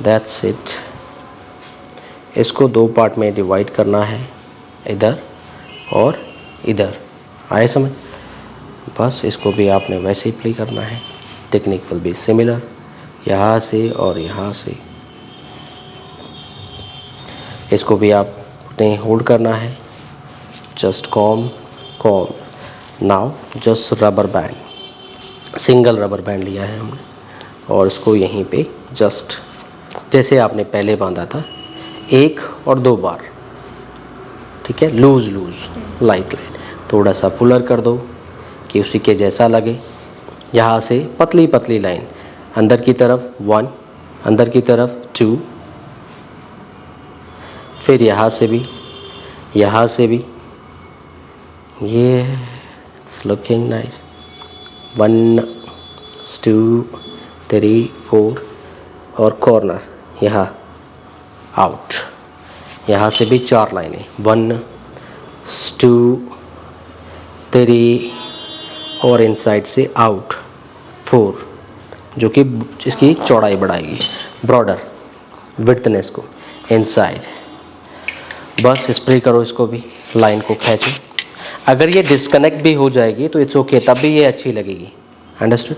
[SPEAKER 1] that's it. इसको 2 पार्ट में डिवाइड करना है, इधर और इधर। आए समझ? बस इसको भी आपने वैसे ही प्ले करना है। टेक्निक विल बी सिमिलर, यहाँ से और यहाँ से। इसको भी आपने होल्ड करना है। Just com com. Now just rubber band, single rubber band लिया है हमने, और इसको यहीं पे जस्ट जैसे आपने पहले बांधा था 1 और 2 बार, ठीक है? लूज लूज, लाइट लाइट, थोड़ा सा फुलर कर दो कि उसी के जैसा लगे। यहाँ से पतली पतली लाइन, अंदर की तरफ 1, अंदर की तरफ 2, फिर यहाँ से भी, यहाँ से भी। ये इट्स लुकिंग नाइस। 1 2 3 4, और कॉर्नर यहाँ आउट। यहाँ से भी 4 लाइनें, 1 2 3, और इनसाइड से आउट 4, जो कि इसकी चौड़ाई बढ़ाएगी, ब्रॉडर विड्थनेस को। इनसाइड बस स्प्रे करो इसको भी, लाइन को खींचो। अगर ये डिस्कनेक्ट भी हो जाएगी तो इट्स ओके, तब भी ये अच्छी लगेगी। अंडरस्टूड?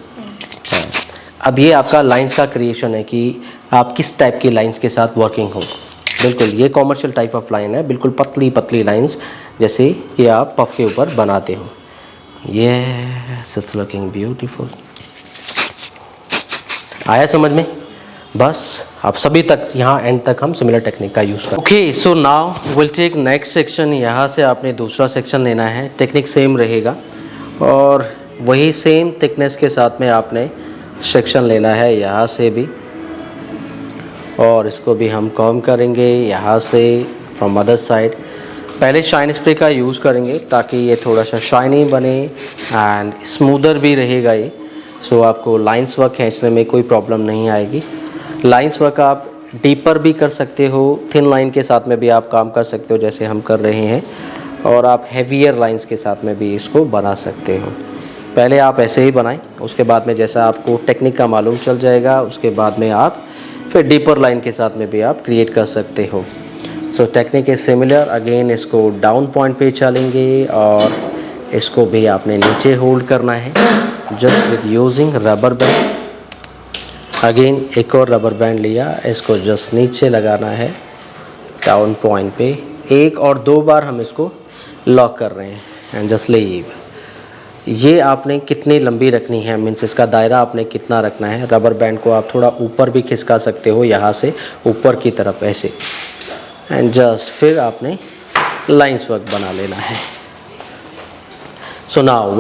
[SPEAKER 1] अब ये आपका लाइंस का क्रिएशन है कि आप किस टाइप की लाइंस के साथ वर्किंग हो। बिल्कुल ये कॉमर्शियल टाइप ऑफ लाइन है, बिल्कुल पतली पतली लाइंस जैसे कि आप पफ के ऊपर बनाते हो। Yes, it's looking beautiful. आया समझ में? बस आप सभी तक यहाँ एंड तक हम सिमिलर टेक्निक का यूज़ करें। Okay, so now will take next section. यहाँ से आपने दूसरा सेक्शन लेना है, टेक्निक सेम रहेगा और वही सेम थिकनेस के साथ में आपने सेक्शन लेना है यहाँ से भी, और इसको भी हम कॉम करेंगे यहाँ से फ्रॉम अदर साइड। पहले शाइन स्प्रे का यूज़ करेंगे ताकि ये थोड़ा सा शाइनी बने एंड स्मूदर भी रहेगा ये। सो आपको लाइंस वर्क खींचने में कोई प्रॉब्लम नहीं आएगी। लाइंस वर्क आप डीपर भी कर सकते हो, थिन लाइन के साथ में भी आप काम कर सकते हो जैसे हम कर रहे हैं, और आप हैवियर लाइंस के साथ में भी इसको बना सकते हो। पहले आप ऐसे ही बनाएं, उसके बाद में जैसा आपको टेक्निक का मालूम चल जाएगा उसके बाद में आप फिर डीपर लाइन के साथ में भी आप क्रिएट कर सकते हो। सो टेक्निक इज सिमिलर। अगेन इसको डाउन पॉइंट पे चलेंगे और इसको भी आपने नीचे होल्ड करना है just with using rubber band. Again एक और रबर बैंड लिया, इसको जस्ट नीचे लगाना है डाउन पॉइंट पे। एक और दो बार हम इसको लॉक कर रहे हैं एंड जस्ट लीव। ये आपने कितनी लंबी रखनी है, मीन्स इसका दायरा आपने कितना रखना है। रबर बैंड को आप थोड़ा ऊपर भी खिसका सकते हो, यहाँ से ऊपर की तरफ ऐसे, एंड जस्ट फिर आपने लाइंस वर्क बना लेना है। सो now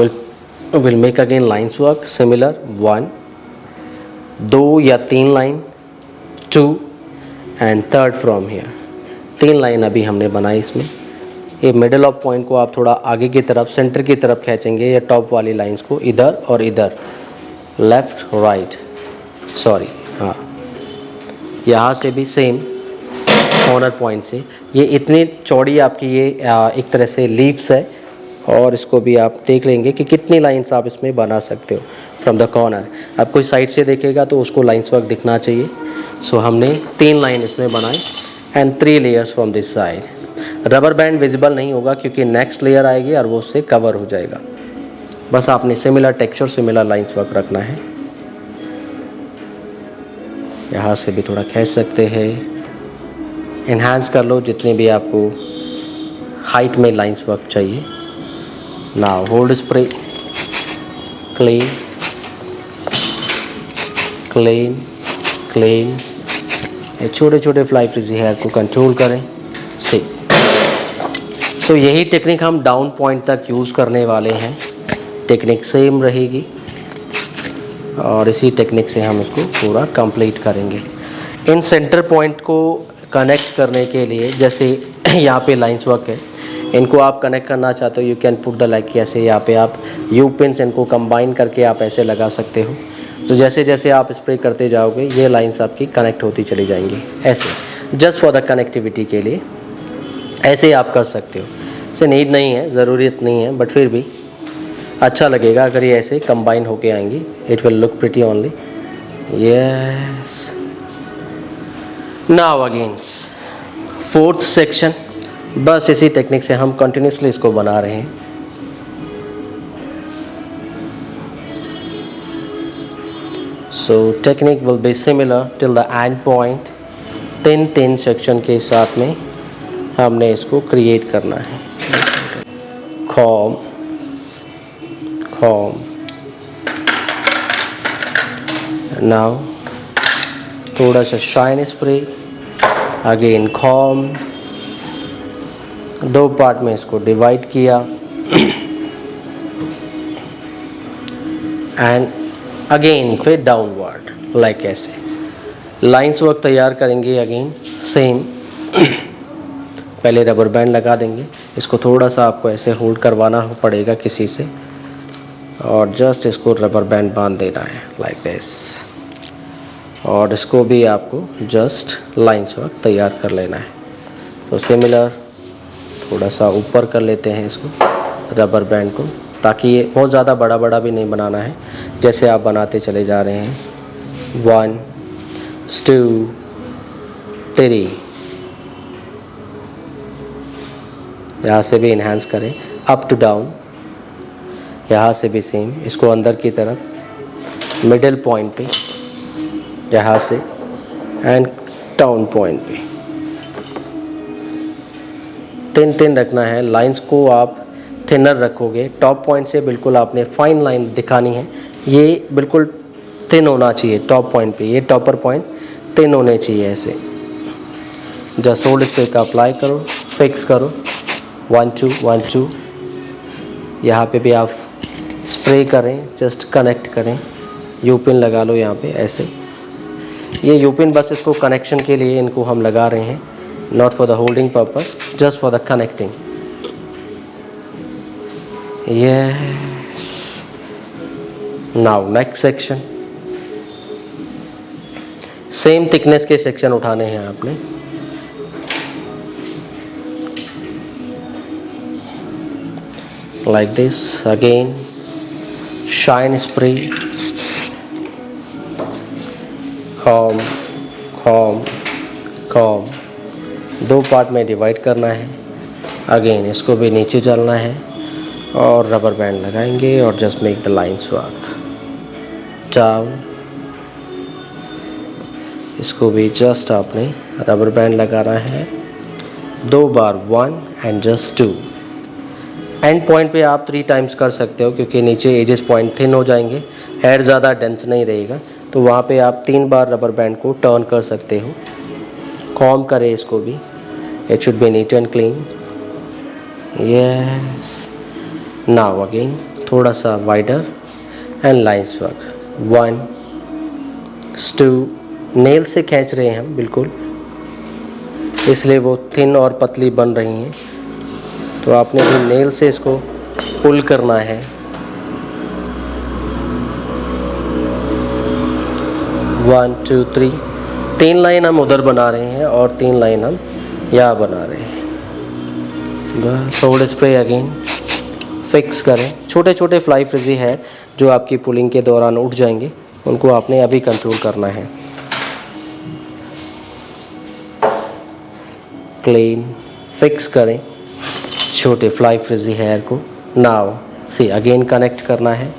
[SPEAKER 1] will make again lines work similar. 1 2 या 3 line, 2 and third from here. 3 line अभी हमने बनाई इसमें। ये मिडल ऑफ पॉइंट को आप थोड़ा आगे की तरफ सेंटर की तरफ खींचेंगे, या टॉप वाली लाइंस को इधर और इधर, लेफ़्ट राइट, सॉरी हाँ, यहाँ से भी सेम कॉर्नर पॉइंट से। ये इतनी चौड़ी आपकी ये एक तरह से लीव्स है, और इसको भी आप देख लेंगे कि कितनी लाइंस आप इसमें बना सकते हो फ्रॉम द कॉर्नर। अब कोई साइड से देखेगा तो उसको लाइंस वर्क दिखना चाहिए। सो हमने 3 लाइन इसमें बनाई and 3 layers from this side. Rubber band visible नहीं होगा क्योंकि नेक्स्ट लेयर आएगी और वो उससे कवर हो जाएगा। बस आपने similar texture similar lines work रखना है। यहाँ से भी थोड़ा खींच सकते हैं, इन्हांस कर लो जितने भी आपको हाइट में लाइंस वर्क चाहिए। Now hold spray, clean clean clean. ये छोटे छोटे फ्लाई फ्रीजी हेयर को कंट्रोल करें। सी, तो यही टेक्निक हम डाउन पॉइंट तक यूज़ करने वाले हैं। टेक्निक सेम रहेगी और इसी टेक्निक से हम इसको पूरा कंप्लीट करेंगे। इन सेंटर पॉइंट को कनेक्ट करने के लिए, जैसे यहाँ पे लाइंस वर्क है, इनको आप कनेक्ट करना चाहते हो, you can put the like ऐसे, यहाँ पे आप यू पिन्स इनको कंबाइन करके आप ऐसे लगा सकते हो। तो जैसे जैसे आप स्प्रे करते जाओगे ये लाइंस आपकी कनेक्ट होती चली जाएंगी ऐसे, जस्ट फॉर द कनेक्टिविटी के लिए ऐसे आप कर सकते हो। इसे नीड नहीं है, ज़रूरत नहीं है, बट फिर भी अच्छा लगेगा अगर ये ऐसे कंबाइन होके आएंगी। It will look pretty only. Yes, now again 4th section. बस इसी टेक्निक से हम कंटिन्यूसली इसको बना रहे हैं। सो technique will be similar till the end point. 3 section के साथ में हमने इसको क्रिएट करना है। कॉम कॉम, नाउ थोड़ा सा shine spray, again com. 2 part में इसको डिवाइड किया एंड अगेन फिर डाउनवर्ड लाइक ऐसे लाइंस वर्क तैयार करेंगे। अगेन सेम, पहले रबर बैंड लगा देंगे, इसको थोड़ा सा आपको ऐसे होल्ड करवाना पड़ेगा किसी से, और जस्ट इसको रबर बैंड बांध देना है लाइक दिस, और इसको भी आपको जस्ट लाइंस वर्क तैयार कर लेना है। तो सिमिलर थोड़ा सा ऊपर कर लेते हैं इसको रबर बैंड को, ताकि ये बहुत ज़्यादा बड़ा बड़ा भी नहीं बनाना है, जैसे आप बनाते चले जा रहे हैं। 1 2 3 यहाँ से भी इन्हांस करें, अप टू डाउन, यहाँ से भी सेम, इसको अंदर की तरफ, मिडिल पॉइंट पे, यहाँ से एंड डाउन पॉइंट पे। थिन रखना है, लाइंस को आप थिनर रखोगे, टॉप पॉइंट से बिल्कुल आपने फाइन लाइन दिखानी है, ये बिल्कुल थिन होना चाहिए टॉप पॉइंट पे, ये टॉपर पॉइंट थिन होने चाहिए ऐसे। जस्ट होल्ड स्प्रे का अप्लाई करो, फिक्स करो, 1 2 1 2। यहाँ पे भी आप स्प्रे करें, जस्ट कनेक्ट करें, यू पिन लगा लो यहाँ पे ऐसे। ये यू पिन बस इसको कनेक्शन के लिए इनको हम लगा रहे हैं, not for the holding purpose, just for the connecting. Yes, now next section, same thickness के सेक्शन उठाने हैं आपने। Like this, again shine spray, com com com, 2 part में डिवाइड करना है। अगेन इसको भी नीचे चलना है और रबर बैंड लगाएंगे और just make the lines work down. इसको भी जस्ट आपने रबर बैंड लगाना है 2 बार, 1 एंड जस्ट 2। एंड पॉइंट पे आप 3 टाइम्स कर सकते हो, क्योंकि नीचे एजेस पॉइंट थिन हो जाएंगे, हेड ज़्यादा डेंस नहीं रहेगा, तो वहाँ पे आप 3 बार रबर बैंड को टर्न कर सकते हो। कॉम करें इसको भी, it should be NEET and clean. Yes, now again थोड़ा सा wider and lines work, 1 2। Nail से खींच रहे हैं हम बिल्कुल, इसलिए वो थिन और पतली बन रही हैं, तो आपने भी नेल से इसको पुल करना है। 1 2 3, 3 लाइन हम उधर बना रहे हैं और 3 लाइन हम यहाँ बना रहे हैं। बस होल्ड स्प्रे अगेन, फिक्स करें। छोटे छोटे फ्लाई फ्रिजी है जो आपकी पुलिंग के दौरान उठ जाएंगे, उनको आपने अभी कंट्रोल करना है। क्लीन, फिक्स करें छोटे फ्लाई फ्रिजी हेयर को। नाउ सी अगेन कनेक्ट करना है,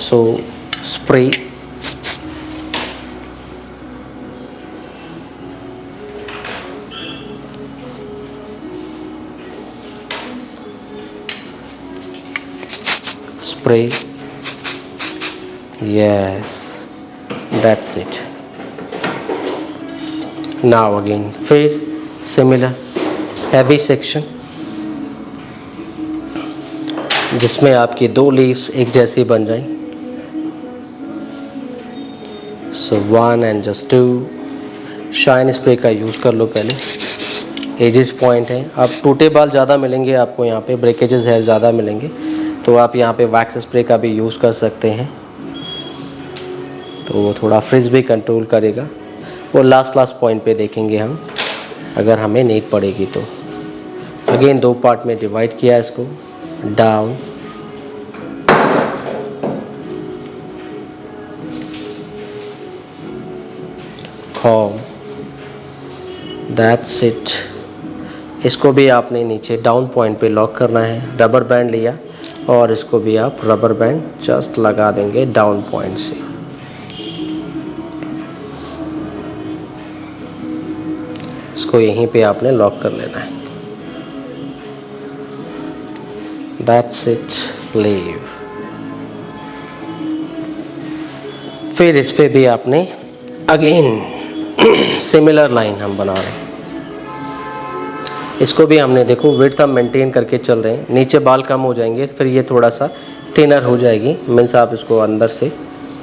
[SPEAKER 1] so spray, spray, yes, that's it. Now again फिर सिमिलर हैवी सेक्शन, जिसमें आपकी 2 लीव्स एक जैसी बन जाएं। So 1 and just 2। Shine spray का यूज़ कर लो पहले, एजेस पॉइंट है। अब टूटे बाल ज़्यादा मिलेंगे आपको, यहाँ पे ब्रेकेजेस हेयर ज़्यादा मिलेंगे, तो आप यहाँ पे वैक्स स्प्रे का भी यूज़ कर सकते हैं, तो वो थोड़ा फ्रिज भी कंट्रोल करेगा। वो लास्ट पॉइंट पे देखेंगे हम, अगर हमें नीड पड़ेगी तो। अगेन 2 पार्ट में डिवाइड किया इसको, डाउन, कॉम, दैट्स इट। इसको भी आपने नीचे डाउन पॉइंट पे लॉक करना है। रबर बैंड लिया और इसको भी आप रबर बैंड जस्ट लगा देंगे डाउन पॉइंट से। इसको यहीं पे आपने लॉक कर लेना है। That's it, leave. फिर इस पे भी आपने अगेन सिमिलर लाइन हम बना रहे हैं। इसको भी हमने देखो विड्थ हम मेंटेन करके चल रहे हैं, नीचे बाल कम हो जाएंगे, फिर ये थोड़ा सा थिनर हो जाएगी, मीन्स आप इसको अंदर से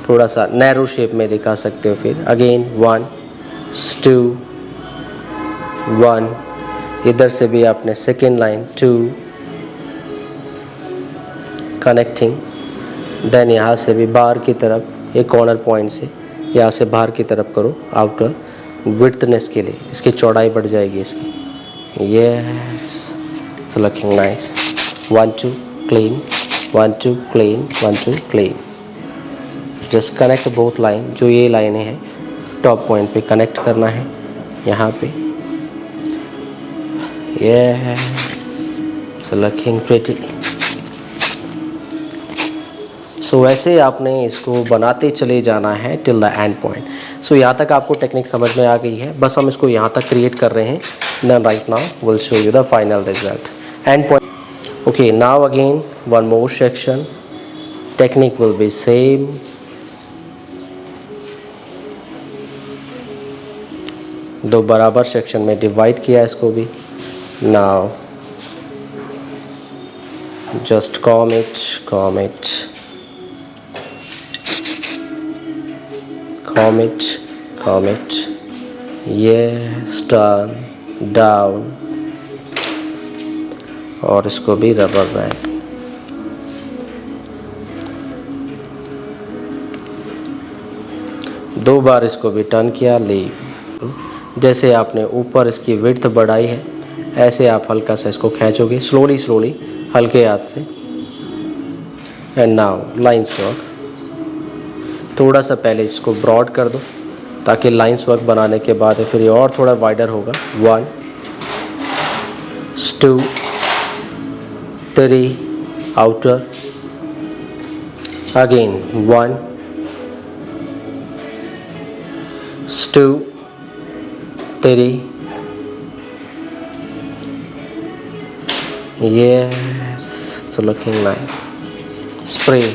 [SPEAKER 1] थोड़ा सा नैरो शेप में दिखा सकते हो। फिर अगेन 1 2 1, इधर से भी आपने सेकेंड लाइन 2 कनेक्टिंग, देन यहाँ से भी बाहर की तरफ एक कॉर्नर पॉइंट से यहाँ से बाहर की तरफ करो आउटर विड्थनेस के लिए, इसकी चौड़ाई बढ़ जाएगी इसकी। Yes, it's looking nice. 1 2 clean, 1 2 clean, 1 2 clean. Just connect both line, जो ये लाइनें हैं टॉप पॉइंट पे कनेक्ट करना है यहाँ पे। Yes, it's looking pretty. सो वैसे आपने इसको बनाते चले जाना है टिल द एंड पॉइंट. सो यहाँ तक आपको टेक्निक समझ में आ गई है, बस हम इसको यहाँ तक क्रिएट कर रहे हैं. Then right now will show you the final result and point. Okay, now again one more section. Technique will be same. दो बराबर सेक्शन में डिवाइड किया इसको भी. Now just comb it, comb it, yes, turn down. और इसको भी रबर बैंड. दो बार इसको भी टर्न किया. लीव. जैसे आपने ऊपर इसकी विड्थ बढ़ाई है, ऐसे आप हल्का सा इसको खींचोगे स्लोली हल्के हाथ से. And now lines work. थोड़ा सा पहले इसको ब्रॉड कर दो ताकि लाइंस वर्क बनाने के बाद फिर ये और थोड़ा वाइडर होगा. 1 2 3 outer. Again 1 2 3. Yes, it's looking nice. Spray,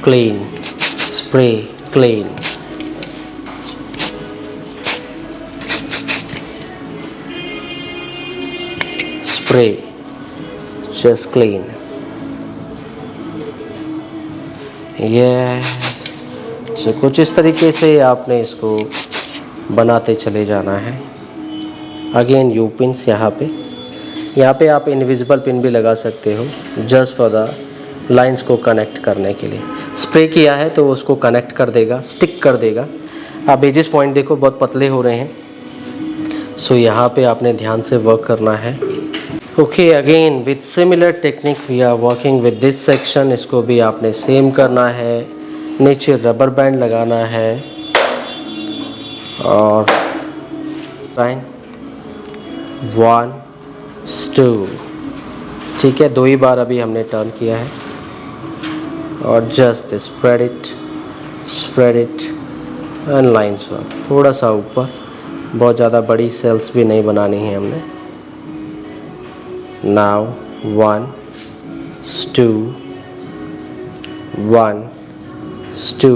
[SPEAKER 1] clean. Spray, clean. Spray, just clean. Yes. So कुछ इस तरीके से आपने इसको बनाते चले जाना है. अगेन यू पिन्स यहाँ पे आप इनविजिबल पिन भी लगा सकते हो जस्ट फॉर द लाइंस को कनेक्ट करने के लिए. स्प्रे किया है तो उसको कनेक्ट कर देगा, स्टिक कर देगा. आप एजेस पॉइंट देखो बहुत पतले हो रहे हैं. सो यहाँ पे आपने ध्यान से वर्क करना है. Okay, again with similar technique we are working with this section. इसको भी आपने सेम करना है. नीचे रबर बैंड लगाना है और 1 2. ठीक है, 2 ही बार अभी हमने टर्न किया है. और just spread it and lines work. थोड़ा सा ऊपर, बहुत ज़्यादा बड़ी सेल्स भी नहीं बनानी है हमने. नाउ 1 2 1 2.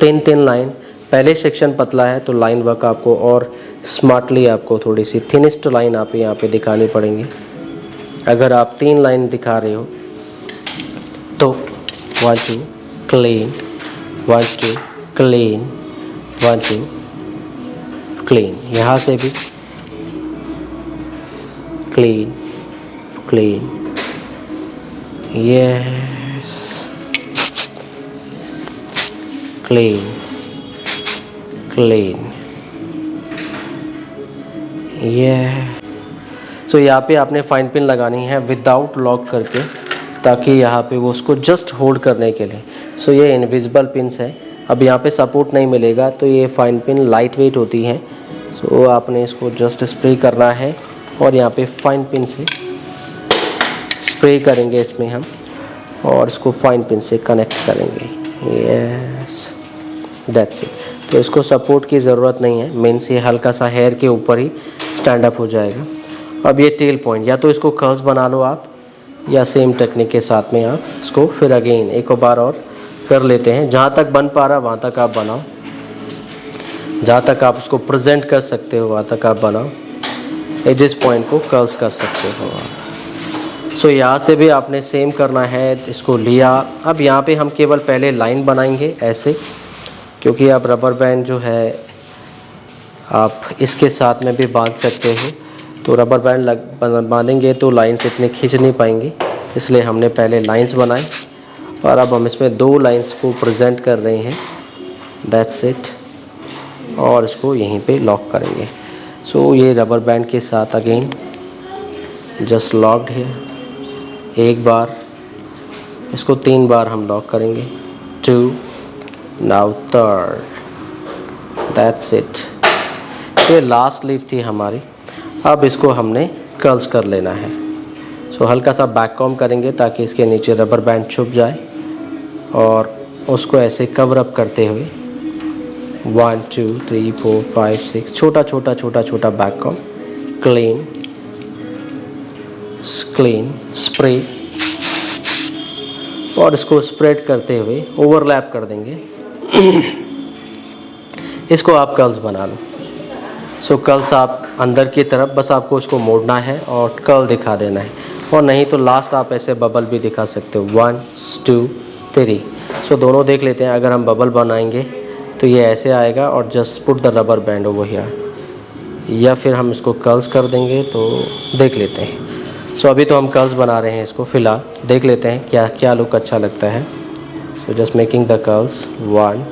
[SPEAKER 1] 3 लाइन. पहले सेक्शन पतला है तो लाइन वर्क आपको और स्मार्टली आपको थोड़ी सी थिनिस्ट लाइन आप यहाँ पे दिखानी पड़ेंगी. अगर आप 3 लाइन दिखा रहे हो तो 1 2 क्लीन, 1 2 क्लीन, 1 2 क्लीन. यहाँ से भी clean clean. Yes, clean clean. So यहाँ पे आपने फाइन पिन लगानी है विदाउट लॉक करके, ताकि यहाँ पे वो उसको जस्ट होल्ड करने के लिए. सो ये इनविजिबल पिन्स है. अब यहाँ पे सपोर्ट नहीं मिलेगा तो ये फाइन पिन लाइट वेट होती हैं. सो आपने इसको जस्ट स्प्रे करना है और यहाँ पे फाइन पिन से स्प्रे करेंगे इसमें हम, और इसको फाइन पिन से कनेक्ट करेंगे. Yes, that's it. तो इसको सपोर्ट की ज़रूरत नहीं है. मेन से हल्का सा हेयर के ऊपर ही स्टैंड अप हो जाएगा. अब ये टेल पॉइंट, या तो इसको कर्व्स बना लो आप, या सेम टेक्निक के साथ में आप इसको फिर अगेन एक बार और कर लेते हैं. जहाँ तक बन पा रहा वहाँ तक आप बनाओ, जहाँ तक आप उसको प्रेजेंट कर सकते हो वहाँ तक आप बनाओ. एजेस पॉइंट को कर्व्स कर सकते हो आप. सो यहाँ से भी आपने सेम करना है. इसको लिया. अब यहाँ पे हम केवल पहले लाइन बनाएंगे ऐसे, क्योंकि आप रबर बैंड जो है आप इसके साथ में भी बांध सकते हो. तो रबर बैंड बांधेंगे तो लाइंस इतने खींच नहीं पाएंगी, इसलिए हमने पहले लाइंस बनाए और अब हम इसमें 2 लाइंस को प्रेजेंट कर रहे हैं. That's it. और इसको यहीं पे लॉक करेंगे. सो ये रबर बैंड के साथ अगेन जस्ट लॉक्ड है. एक बार, इसको 3 बार हम लॉक करेंगे. 2, नाउ 3rd. That's it. सो ये लास्ट लीफ थी हमारी. अब इसको हमने कर्ल्स कर लेना है. सो हल्का सा बैक कॉम करेंगे ताकि इसके नीचे रबर बैंड छुप जाए और उसको ऐसे कवर अप करते हुए 1 2 3 4 5 6 छोटा छोटा छोटा छोटा बैक कॉम, क्लीन स्प्रे और इसको स्प्रेड करते हुए ओवरलैप कर देंगे। इसको आप कर्ल्स बना लो। सो कर्ल्स आप अंदर की तरफ बस आपको उसको मोड़ना है और कर्ल दिखा देना है, और नहीं तो लास्ट आप ऐसे बबल भी दिखा सकते हो 1 2 3। सो दोनों देख लेते हैं। अगर हम बबल बनाएंगे तो ये ऐसे आएगा और just put the rubber band over here, या फिर हम इसको कर्ल्स कर देंगे तो देख लेते हैं। सो अभी तो हम कर्ल्स बना रहे हैं इसको, फ़िलहाल देख लेते हैं क्या क्या लुक अच्छा लगता है। So just making the curls 1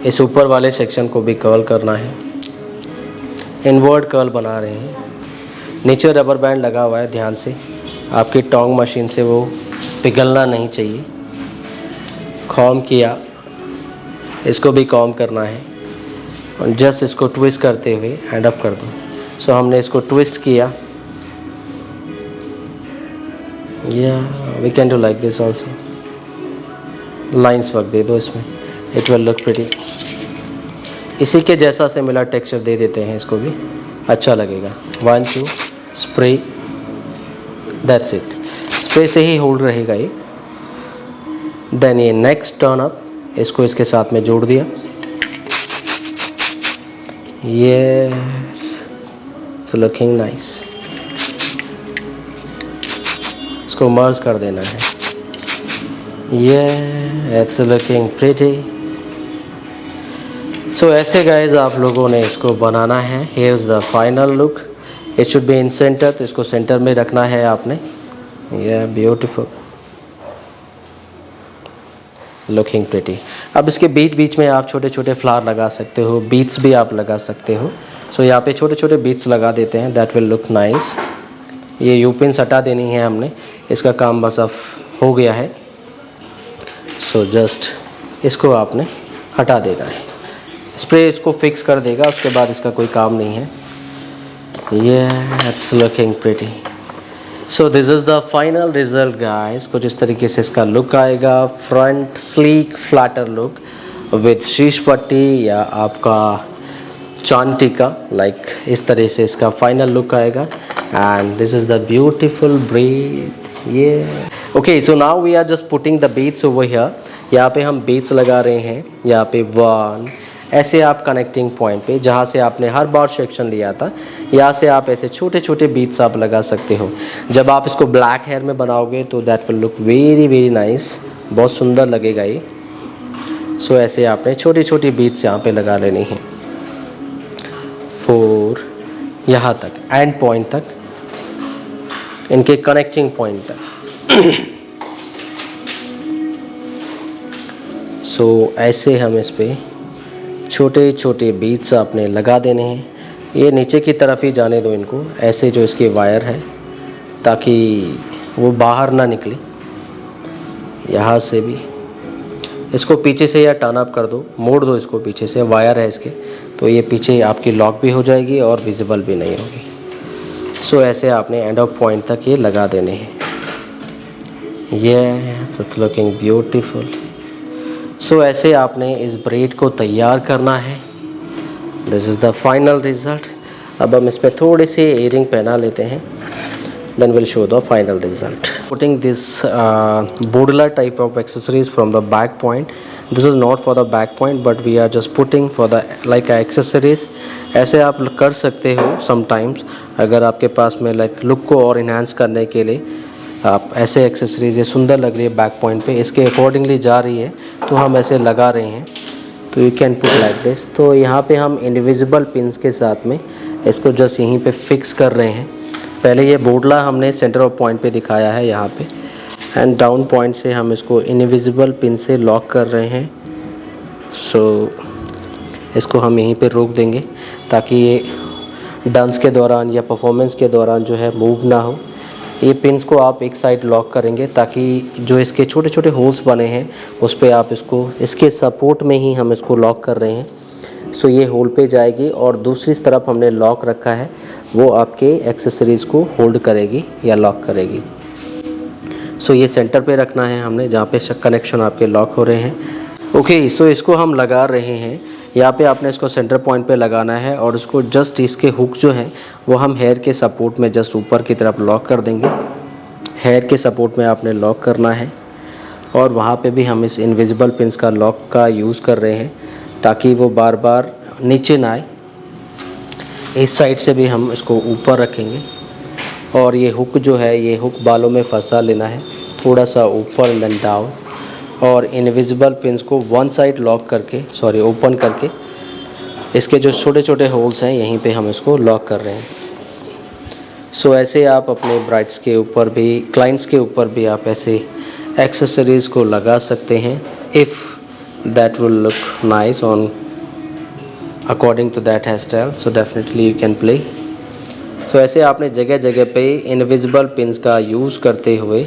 [SPEAKER 1] इस ऊपर वाले सेक्शन को भी कर्ल करना है। इनवर्ड कर्ल बना रहे हैं। नीचे रबर बैंड लगा हुआ है, ध्यान से आपकी टोंग मशीन से वो पिघलना नहीं चाहिए। कॉम किया, इसको भी कॉम करना है और जस्ट इसको ट्विस्ट करते हुए हैंड अप कर दो। सो हमने इसको ट्विस्ट किया, या we can do like this also. Lines work दे दो इसमें, इट विल लुक प्रिटी। इसी के जैसा सिमिलर टेक्सचर दे देते हैं, इसको भी अच्छा लगेगा। 1 2 स्प्रे, दैट्स इट। स्प्रे से ही होल्ड रहेगा ये। देन ये नेक्स्ट टर्न अप, इसको इसके साथ में जोड़ दिया। Yes, it's looking nice. इसको मर्ज कर देना है। ये इट्स लुकिंग प्रिटी। सो ऐसे गाइज आप लोगों ने इसको बनाना है। Here is the final look. It should be in centre, तो इसको सेंटर में रखना है आपने। ये ब्यूटीफुल, लुकिंग प्रिटी। अब इसके बीच बीच में आप छोटे छोटे फ्लावर लगा सकते हो, बीट्स भी आप लगा सकते हो। सो यहाँ पे छोटे छोटे बीट्स लगा देते हैं, दैट विल लुक नाइस। ये यू पिन्स हटा देनी है हमने, इसका काम बस अब हो गया है। सो जस्ट इसको आपने हटा देना है। स्प्रे इसको फिक्स कर देगा, उसके बाद इसका कोई काम नहीं है। ये it's looking pretty. So this is the final result guys. कुछ इस तरीके से इसका लुक आएगा। Front sleek flatter look with शीश पट्टी या आपका चांद टीका, लाइक इस तरह से इसका फाइनल लुक आएगा। And this is the beautiful braid. ये okay, so now we are just putting the beads over here. यहाँ पे हम बीट्स लगा रहे हैं। यहाँ पे 1 ऐसे आप कनेक्टिंग पॉइंट पे, जहाँ से आपने हर बार सेक्शन लिया था, यहाँ से आप ऐसे छोटे छोटे बीट्स आप लगा सकते हो। जब आप इसको ब्लैक हेयर में बनाओगे तो that will look very very nice, बहुत सुंदर लगेगा ये। सो ऐसे आपने छोटी छोटी बीट्स यहाँ पे लगा लेनी है 4 यहाँ तक, एंड पॉइंट तक, इनके कनेक्टिंग पॉइंट तक। सो ऐसे हम इस पे छोटे छोटे बीट्स आपने लगा देने हैं। ये नीचे की तरफ ही जाने दो इनको, ऐसे जो इसके वायर है, ताकि वो बाहर ना निकले। यहाँ से भी इसको पीछे से या टर्न अप कर दो, मोड़ दो इसको पीछे से, वायर है इसके, तो ये पीछे आपकी लॉक भी हो जाएगी और विजिबल भी नहीं होगी। सो ऐसे आपने एंड ऑफ पॉइंट तक ये लगा देने हैं। ये इट्स लुकिंग ब्यूटीफुल। सो ऐसे आपने इस ब्रेड को तैयार करना है। This is the final result. अब हम इस पर थोड़े से इयरिंग पहना लेते हैं, then will show the final result. Putting this border type of accessories from the back point. This is not for the back point but we are just putting for the like accessories. ऐसे आप कर सकते हो sometimes, अगर आपके पास में like लुक को और इन्हांस करने के लिए आप ऐसे एक्सेसरीज, ये सुंदर लग रही है बैक पॉइंट पे, इसके अकॉर्डिंगली जा रही है, तो हम ऐसे लगा रहे हैं। तो you can put like this. तो यहाँ पे हम इनविजिबल पिन्स के साथ में इसको जस्ट यहीं पे फिक्स कर रहे हैं। पहले ये बोडला हमने सेंटर ऑफ पॉइंट पे दिखाया है यहाँ पे, एंड डाउन पॉइंट से हम इसको इनविजिबल पिन से लॉक कर रहे हैं। सो इसको हम यहीं पे रोक देंगे ताकि ये डांस के दौरान या परफॉर्मेंस के दौरान जो है मूव ना हो। ये पिन्स को आप एक साइड लॉक करेंगे ताकि जो इसके छोटे छोटे होल्स बने हैं उस पर आप इसको, इसके सपोर्ट में ही हम इसको लॉक कर रहे हैं। सो ये होल पे जाएगी और दूसरी तरफ हमने लॉक रखा है, वो आपके एक्सेसरीज़ को होल्ड करेगी या लॉक करेगी। सो ये सेंटर पे रखना है हमने, जहाँ पे कनेक्शन आपके लॉक हो रहे हैं। ओके, सो इसको हम लगा रहे हैं। यहाँ पे आपने इसको सेंटर पॉइंट पे लगाना है और उसको जस्ट इसके हुक जो है वो हम हेयर के सपोर्ट में जस्ट ऊपर की तरफ लॉक कर देंगे। हेयर के सपोर्ट में आपने लॉक करना है और वहाँ पे भी हम इस इनविजिबल पिन्स का लॉक का यूज़ कर रहे हैं ताकि वो बार बार नीचे ना आए। इस साइड से भी हम इसको ऊपर रखेंगे और ये हुक जो है, ये हुक बालों में फंसा लेना है, थोड़ा सा ऊपर एंड डाउन, और इनविजिबल पिन्स को वन साइड लॉक करके, ओपन करके इसके जो छोटे छोटे होल्स हैं यहीं पे हम इसको लॉक कर रहे हैं। सो ऐसे आप अपने ब्राइड्स के ऊपर भी, क्लाइंट्स के ऊपर भी आप ऐसे एक्सेसरीज़ को लगा सकते हैं। If that will look nice on according to that hair style, so definitely you can play. So ऐसे आपने जगह जगह पे इनविजिबल पिन्स का यूज़ करते हुए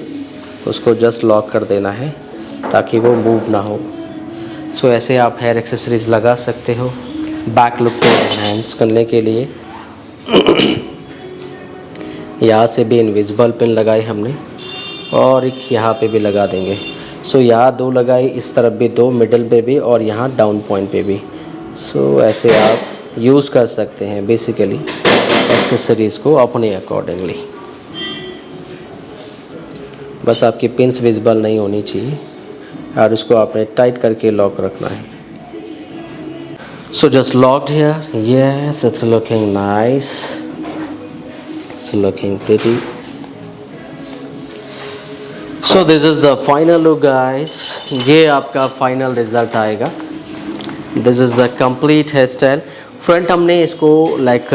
[SPEAKER 1] उसको जस्ट लॉक कर देना है ताकि वो मूव ना हो। सो ऐसे आप हेयर एक्सेसरीज़ लगा सकते हो बैक लुक को एनहांस करने के लिए। यहाँ से भी इनविजिबल पिन लगाई हमने और एक यहाँ पे भी लगा देंगे। सो यहाँ 2 लगाई, इस तरफ भी 2, मिडल पे भी और यहाँ डाउन पॉइंट पे भी। सो ऐसे आप यूज़ कर सकते हैं बेसिकली एक्सेसरीज़ को अपने अकॉर्डिंगली। बस आपकी पिन्स विजिबल नहीं होनी चाहिए और उसको आपने टाइट करके लॉक रखना है। So just locked here, yes it's looking nice, it's looking pretty. So this is the final look guys, ये आपका फाइनल रिजल्ट आएगा। This is the complete hair style. Front हमने इसको लाइक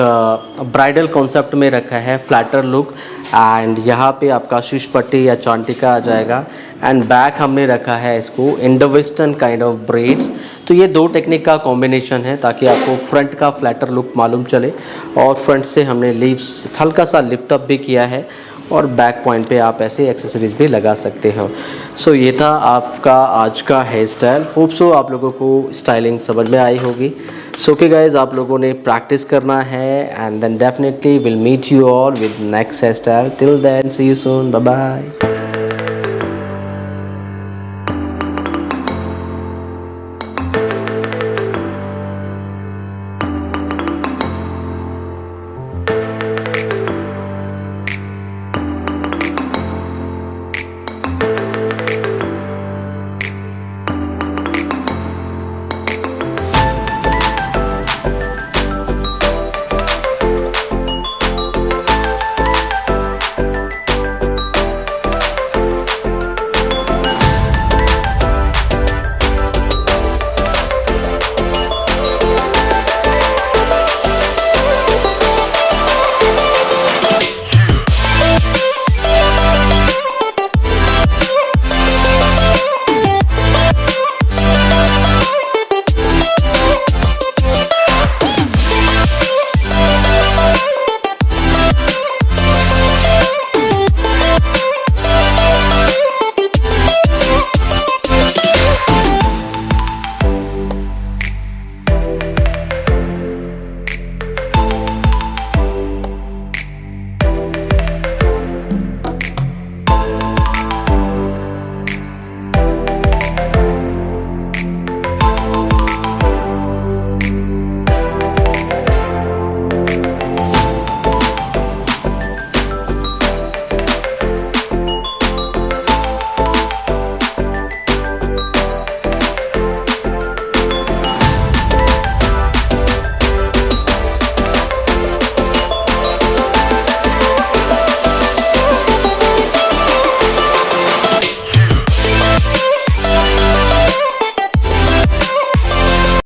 [SPEAKER 1] ब्राइडल कॉन्सेप्ट में रखा है, फ्लैटर लुक, एंड यहाँ पे आपका शीश पट्टी या चांटिका आ जाएगा। एंड बैक हमने रखा है इसको Indo western kind of breads. तो ये 2 टेक्निक का कॉम्बिनेशन है ताकि आपको फ्रंट का फ्लैटर लुक मालूम चले, और फ्रंट से हमने लीव्स हल्का सा लिफ्ट अप भी किया है और बैक पॉइंट पे आप ऐसे एक्सेसरीज भी लगा सकते हो। सो ये था आपका आज का हेयर स्टाइल। होप सो आप लोगों को स्टाइलिंग समझ में आई होगी। सो ओके गाइज, आप लोगों ने प्रैक्टिस करना है and then definitely will meet you all with next hair style. Till then see you soon, bye bye.